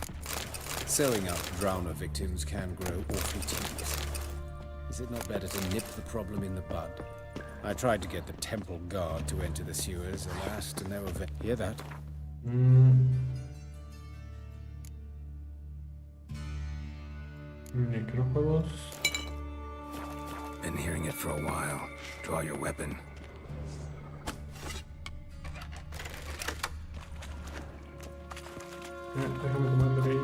Sewing up drowner victims can grow awfully tedious. Is it not better to nip the problem in the bud? I tried to get the temple guard to enter the sewers, alas, to no avail. Hear that? Necrófagos. Been hearing it for a while. Draw your weapon. Déjame tomarlo ahí.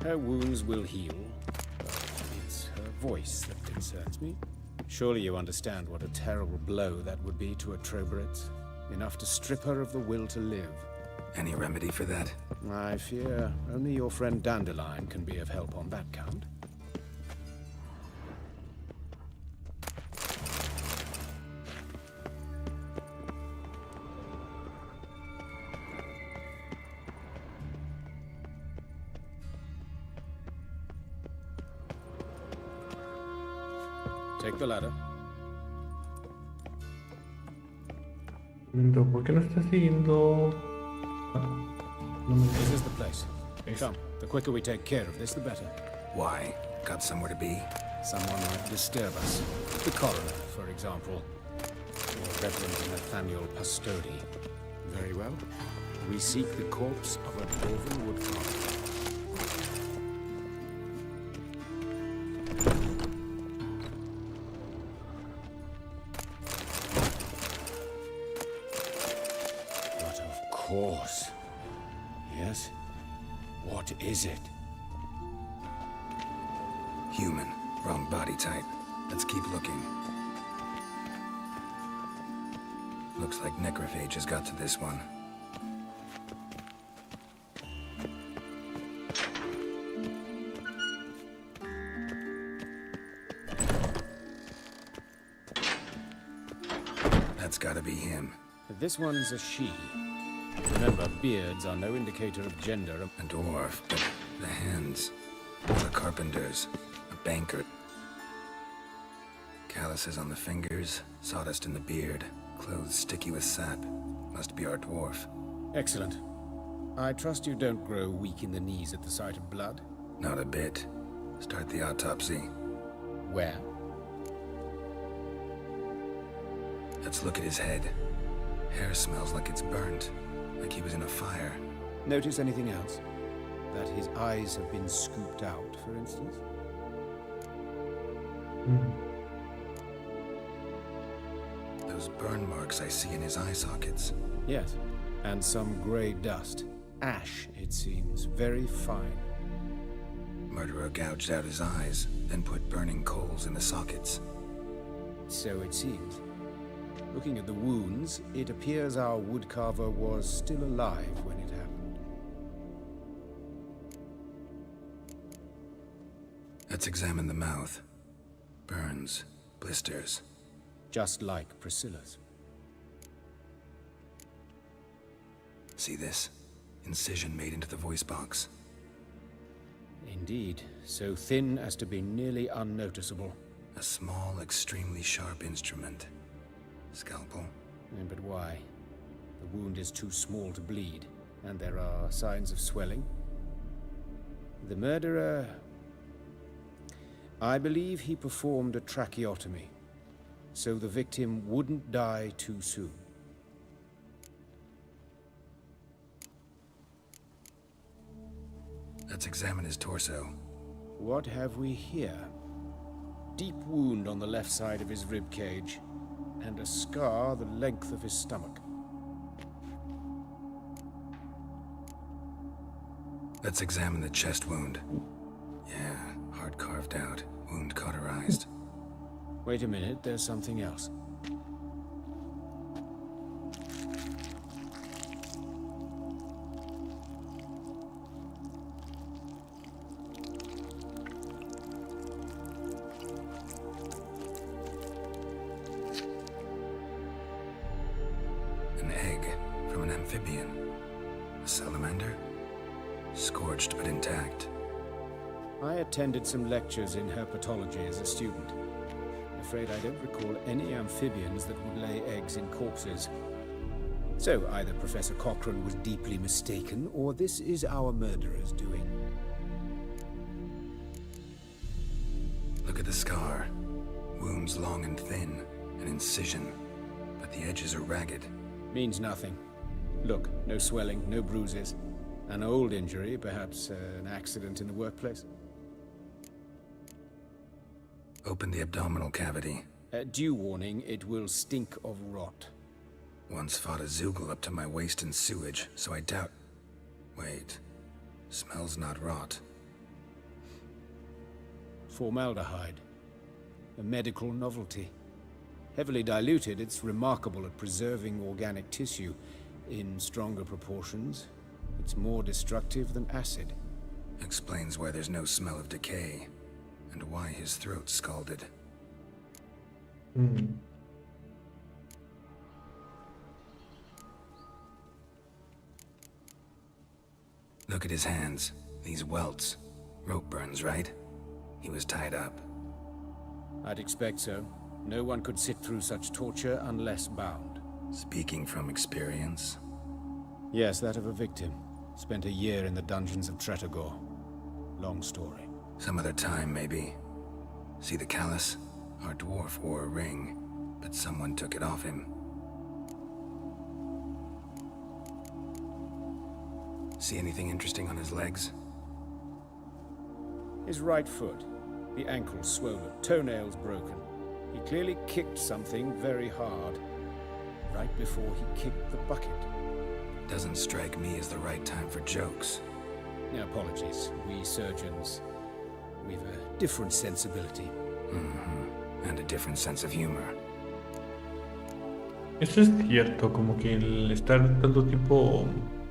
Her wounds will heal, but it's her voice that concerns me. Surely you understand what a terrible blow that would be to a Troberet. Enough to strip her of the will to live. Any remedy for that? I fear only your friend Dandelion can be of help on that count. Take the ladder. ¿Por qué no está siguiendo? No me This is the place. Come, the quicker we take care of this, the better. Why? Got somewhere to be? Someone might disturb us. The coroner, for example. Or Reverend Nathaniel Pastodi. Very well. We seek the corpse of a dwarven woodcarver. But of course. Yes? What is it? Human. Wrong body type. Let's keep looking. Looks like necrophage has got to this one. That's gotta be him. This one's a she. Remember, beards are no indicator of gender. A dwarf, but the hands. A carpenter's. A banker. Calluses on the fingers, sawdust in the beard, clothes sticky with sap. Must be our dwarf. Excellent. I trust you don't grow weak in the knees at the sight of blood? Not a bit. Start the autopsy. Where? Let's look at his head. Hair smells like it's burnt, like he was in a fire. Notice anything else? That his eyes have been scooped out, for instance? Those burn marks I see in his eye sockets. Yes, and some grey dust. Ash, it seems. Very fine. Murderer gouged out his eyes, then put burning coals in the sockets. So it seems. Looking at the wounds, it appears our woodcarver was still alive when it happened. Let's examine the mouth. Burns, blisters. Just like Priscilla's. See this? Incision made into the voice box. Indeed, so thin as to be nearly unnoticeable. A small, extremely sharp instrument. Scalpel. But why? The wound is too small to bleed, and there are signs of swelling. The murderer... I believe he performed a tracheotomy, so the victim wouldn't die too soon. Let's examine his torso. What have we here? Deep wound on the left side of his rib cage, and a scar the length of his stomach. Let's examine the chest wound. Yeah, heart carved out, wound cauterized. Wait a minute, there's something else. An egg from an amphibian. A salamander? Scorched but intact. I attended some lectures in herpetology as a student. I'm afraid I don't recall any amphibians that would lay eggs in corpses. So either Professor Cochrane was deeply mistaken, or this is our murderer's doing. Look at the scar. Wounds long and thin. An incision. But the edges are ragged. Means nothing. Look, no swelling, no bruises. An old injury, perhaps an accident in the workplace. Open the abdominal cavity. Due warning, it will stink of rot. Once fought a Zoogle up to my waist in sewage, so I doubt... Wait. Smells not rot. Formaldehyde. A medical novelty. Heavily diluted, it's remarkable at preserving organic tissue. In stronger proportions, it's more destructive than acid. Explains why there's no smell of decay, and why his throat's scalded. Look at his hands. These welts. Rope burns, right? He was tied up. I'd expect so. No one could sit through such torture unless bound. Speaking from experience? Yes, that of a victim. Spent a year in the dungeons of Tretogor. Long story. Some other time, maybe. See the callus? Our dwarf wore a ring, but someone took it off him. See anything interesting on his legs? His right foot. The ankle swollen, toenails broken. He clearly kicked something very hard. Right before he kicked the bucket. Doesn't strike me as the right time for jokes. Apologies. We surgeons, we've a different sensibility. And a different sense of humor. Eso es cierto, como que el estar tanto tiempo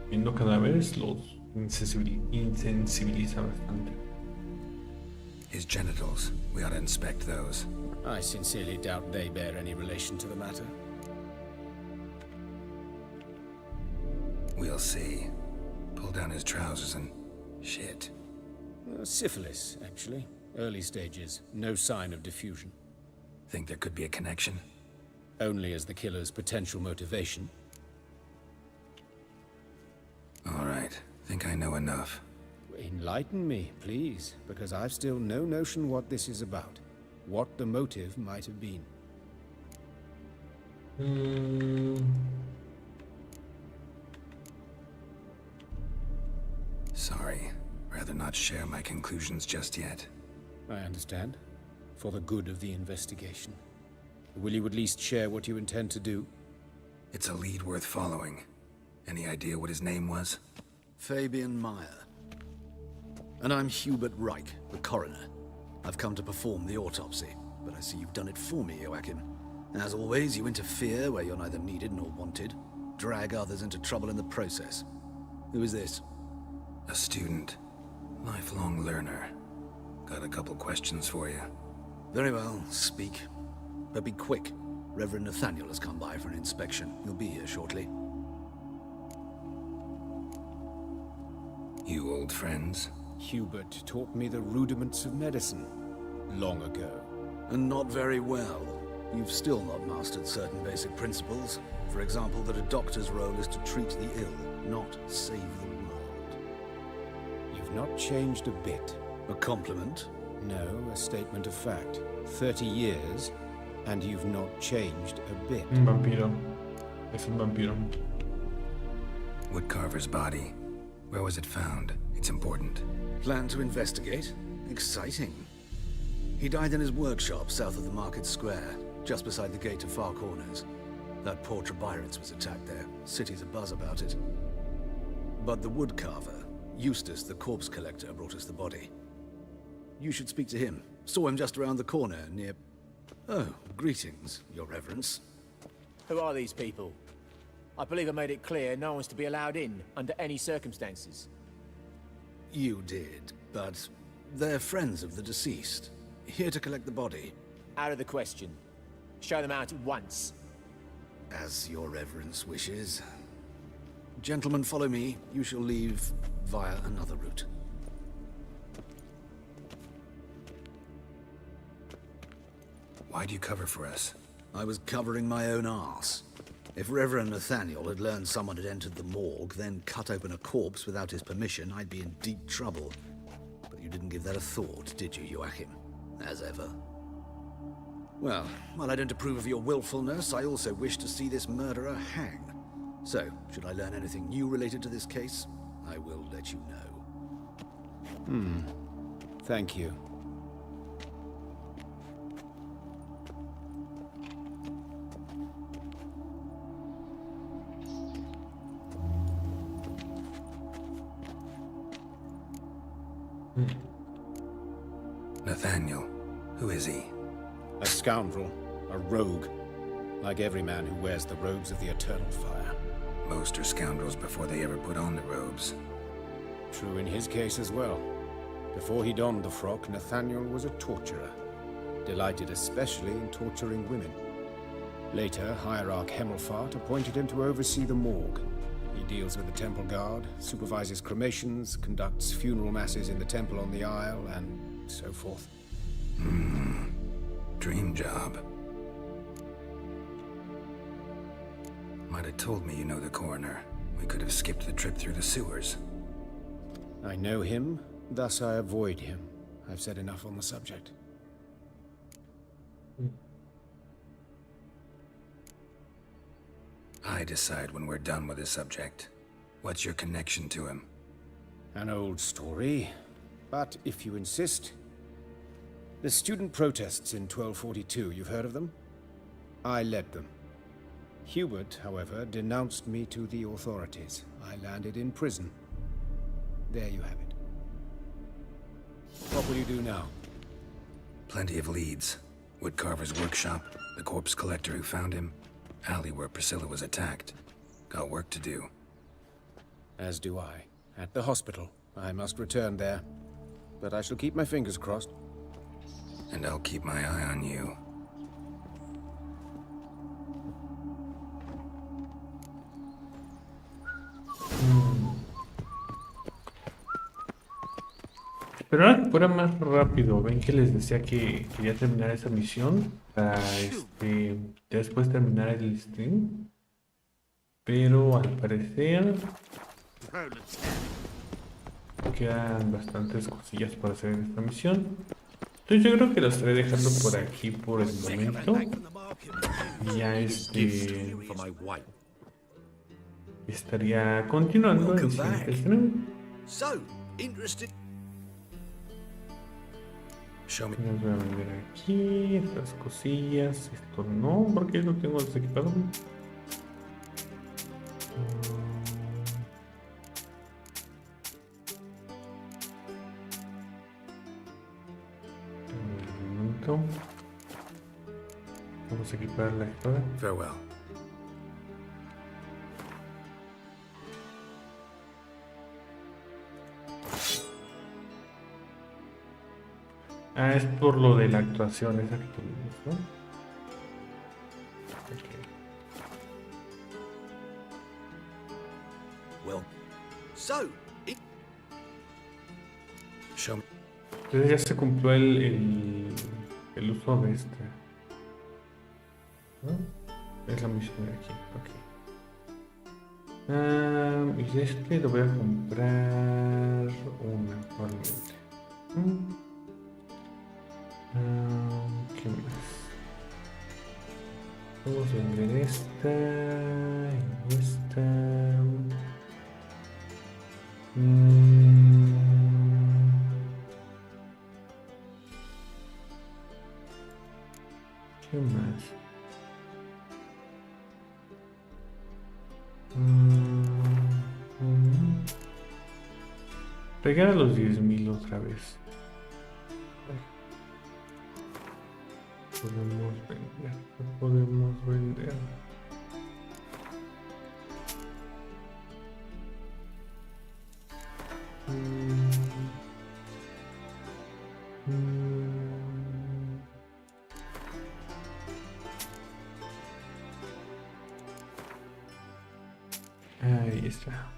viendo cadáveres los insensibiliza bastante. His genitals, we ought to inspect those. I sincerely doubt they bear any relation to the matter. We'll see. Pull down his trousers and... shit. Syphilis, actually. Early stages. No sign of diffusion. Think there could be a connection? Only as the killer's potential motivation. All right. Think I know enough. Enlighten me, please, because I've still no notion what this is about. What the motive might have been. Sorry. Rather not share my conclusions just yet. I understand. For the good of the investigation. Will you at least share what you intend to do? It's a lead worth following. Any idea what his name was? Fabian Meyer. And I'm Hubert Reich, the coroner. I've come to perform the autopsy, but I see you've done it for me, Joachim. As always, you interfere where you're neither needed nor wanted. Drag others into trouble in the process. Who is this? A student. Lifelong learner. Got a couple questions for you. Very well, speak. But be quick. Reverend Nathaniel has come by for an inspection. He'll be here shortly. You old friends? Hubert taught me the rudiments of medicine. Long ago. And not very well. You've still not mastered certain basic principles. For example, that a doctor's role is to treat the ill, not save the world. You've not changed a bit. A compliment? No, a statement of fact. 30 years, and you've not changed a bit. Un vampiro. Es un vampiro. Woodcarver's body. Where was it found? It's important. Plan to investigate? Exciting. He died in his workshop south of the market square, just beside the gate to Far Corners. That poor Trebirets was attacked there. City's abuzz about it. But the woodcarver, Eustace, the corpse collector, brought us the body. You should speak to him. Saw him just around the corner near... Oh, greetings, Your Reverence. Who are these people? I believe I made it clear no one's to be allowed in, under any circumstances. You did, but they're friends of the deceased. Here to collect the body. Out of the question. Show them out at once. As Your Reverence wishes. Gentlemen, follow me. You shall leave via another route. Why'd you cover for us? I was covering my own arse. If Reverend Nathaniel had learned someone had entered the morgue, then cut open a corpse without his permission, I'd be in deep trouble. But you didn't give that a thought, did you, Joachim? As ever. Well, while I don't approve of your willfulness, I also wish to see this murderer hang. So, should I learn anything new related to this case, I will let you know. Thank you. Nathaniel, who is he? A scoundrel, a rogue, like every man who wears the robes of the eternal fire. Most are scoundrels before they ever put on the robes. True in his case as well. Before he donned the frock, Nathaniel was a torturer, delighted especially in torturing women. Later, Hierarch Hemmelfart appointed him to oversee the morgue. He deals with the temple guard, supervises cremations, conducts funeral masses in the temple on the Isle, and so forth. dream job. Might have told me you know the coroner. We could have skipped the trip through the sewers. I know him, thus I avoid him. I've said enough on the subject. I decide when we're done with the subject. What's your connection to him? An old story, but if you insist. The student protests in 1242, you've heard of them? I led them. Hubert, however, denounced me to the authorities. I landed in prison. There you have it. What will you do now? Plenty of leads. Woodcarver's workshop, the corpse collector who found him, alley where Priscilla was attacked. Got work to do. As do I. At the hospital. I must return there. But I shall keep my fingers crossed. And I'll keep my eye on you. Pero ahora que fuera más rápido, ven que les decía que quería terminar esa misión para ya después terminar el stream. Pero al parecer quedan bastantes cosillas para hacer en esta misión. Entonces yo creo que lo estaré dejando por aquí por el momento. Y ya estaría continuando en el siguiente stream. Nos voy a vender aquí estas cosillas. Esto no, porque lo tengo desequipado. Un momento. Vamos a equipar la espada. Farewell. Ah, es por lo de la actuación esa que tuvimos, ¿no? Okay. Well, so show me. Entonces ya se cumplió el uso de este, ¿no? Es la misión de aquí, ok. Y de este lo voy a comprar una actualmente. ¿Qué más? Vamos a vender esta y esta. ¿Qué más? Pegar a los 10,000 otra vez. Podemos vender. Ahí está.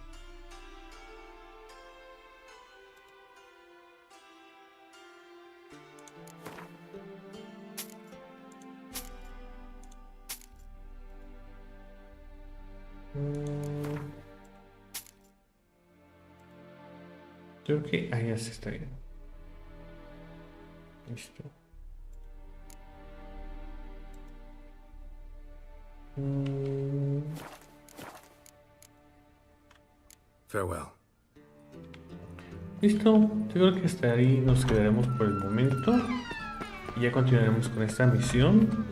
Creo que ahí ya se está bien. Listo. Farewell. Listo. Yo creo que hasta ahí nos quedaremos por el momento. Y ya continuaremos con esta misión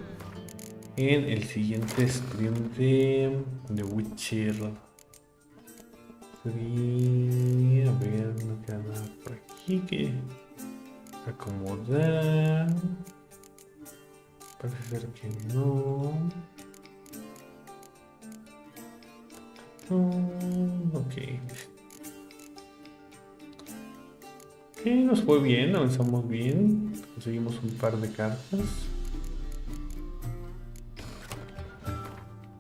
en el siguiente stream de The Witcher. A ver, no queda nada por aquí que acomodar. Parece ser que no. Ok. Ok, nos fue bien, avanzamos bien. Conseguimos un par de cartas.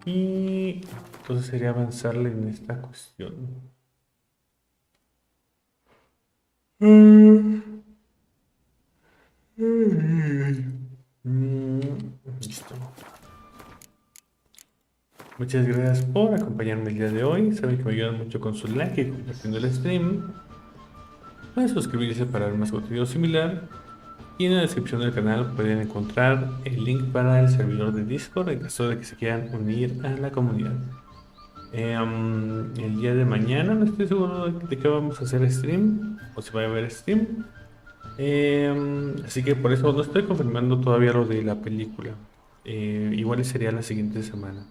Y entonces sería avanzarle en esta cuestión. muchas gracias por acompañarme el día de hoy. Saben que me ayudan mucho con su like y compartiendo el stream. Pueden suscribirse para ver más contenido similar. Y en la descripción del canal pueden encontrar el link para el servidor de Discord en caso de que se quieran unir a la comunidad. El día de mañana no estoy seguro de qué vamos a hacer stream o si va a haber stream. Así que por eso no estoy confirmando todavía lo de la película. Igual sería la siguiente semana.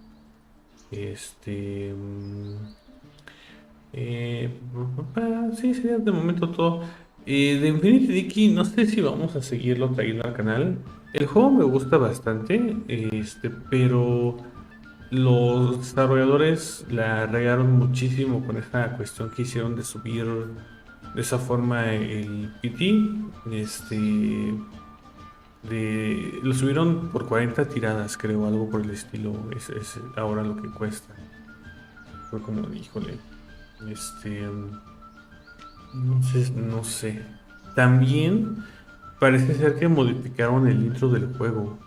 Sí, sería de momento todo. De Infinity Dicky, no sé si vamos a seguirlo trayendo al canal. El juego me gusta bastante, pero los desarrolladores la regaron muchísimo con esta cuestión que hicieron de subir de esa forma el PT. Lo subieron por 40 tiradas, creo, algo por el estilo. Es ahora lo que cuesta. Fue como, híjole. No sé. También parece ser que modificaron el intro del juego.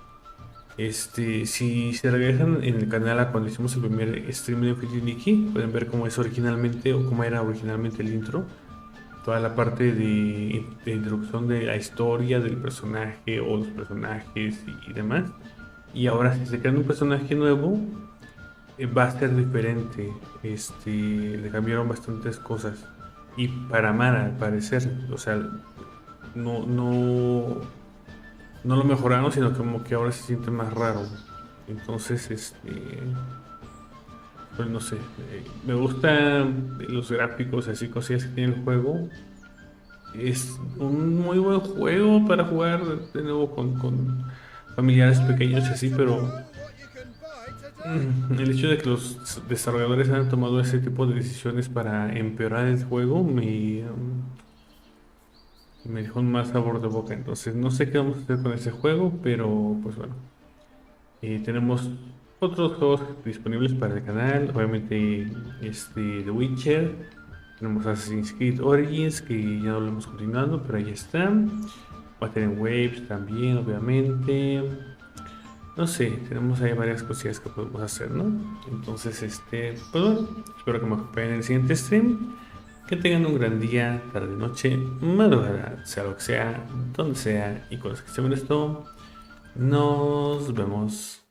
Si se regresan en el canal a cuando hicimos el primer stream de Infinity Nikki, pueden ver cómo es originalmente o cómo era originalmente el intro. Toda la parte de introducción de la historia del personaje o los personajes y demás. Y ahora si se crea un personaje nuevo, va a ser diferente. Le cambiaron bastantes cosas. Y para mal al parecer. O sea, no lo mejoraron, sino que como que ahora se siente más raro. Entonces, pues no sé, me gustan los gráficos, así cosillas que tiene el juego. Es un muy buen juego para jugar de nuevo con familiares pequeños y así, pero el hecho de que los desarrolladores hayan tomado ese tipo de decisiones para empeorar el juego me dejó un mal sabor de boca. Entonces no sé qué vamos a hacer con ese juego, pero pues bueno, tenemos otros juegos disponibles para el canal. Obviamente The Witcher, tenemos Assassin's Creed Origins, que ya no lo hemos continuado, pero ahí está. Mantener Waves también, obviamente. No sé, tenemos ahí varias cosillas que podemos hacer, ¿no? Entonces, pues bueno, espero que me acompañen en el siguiente stream. Que tengan un gran día, tarde, noche, madrugada, sea lo que sea, donde sea. Y con los que se ven esto, nos vemos.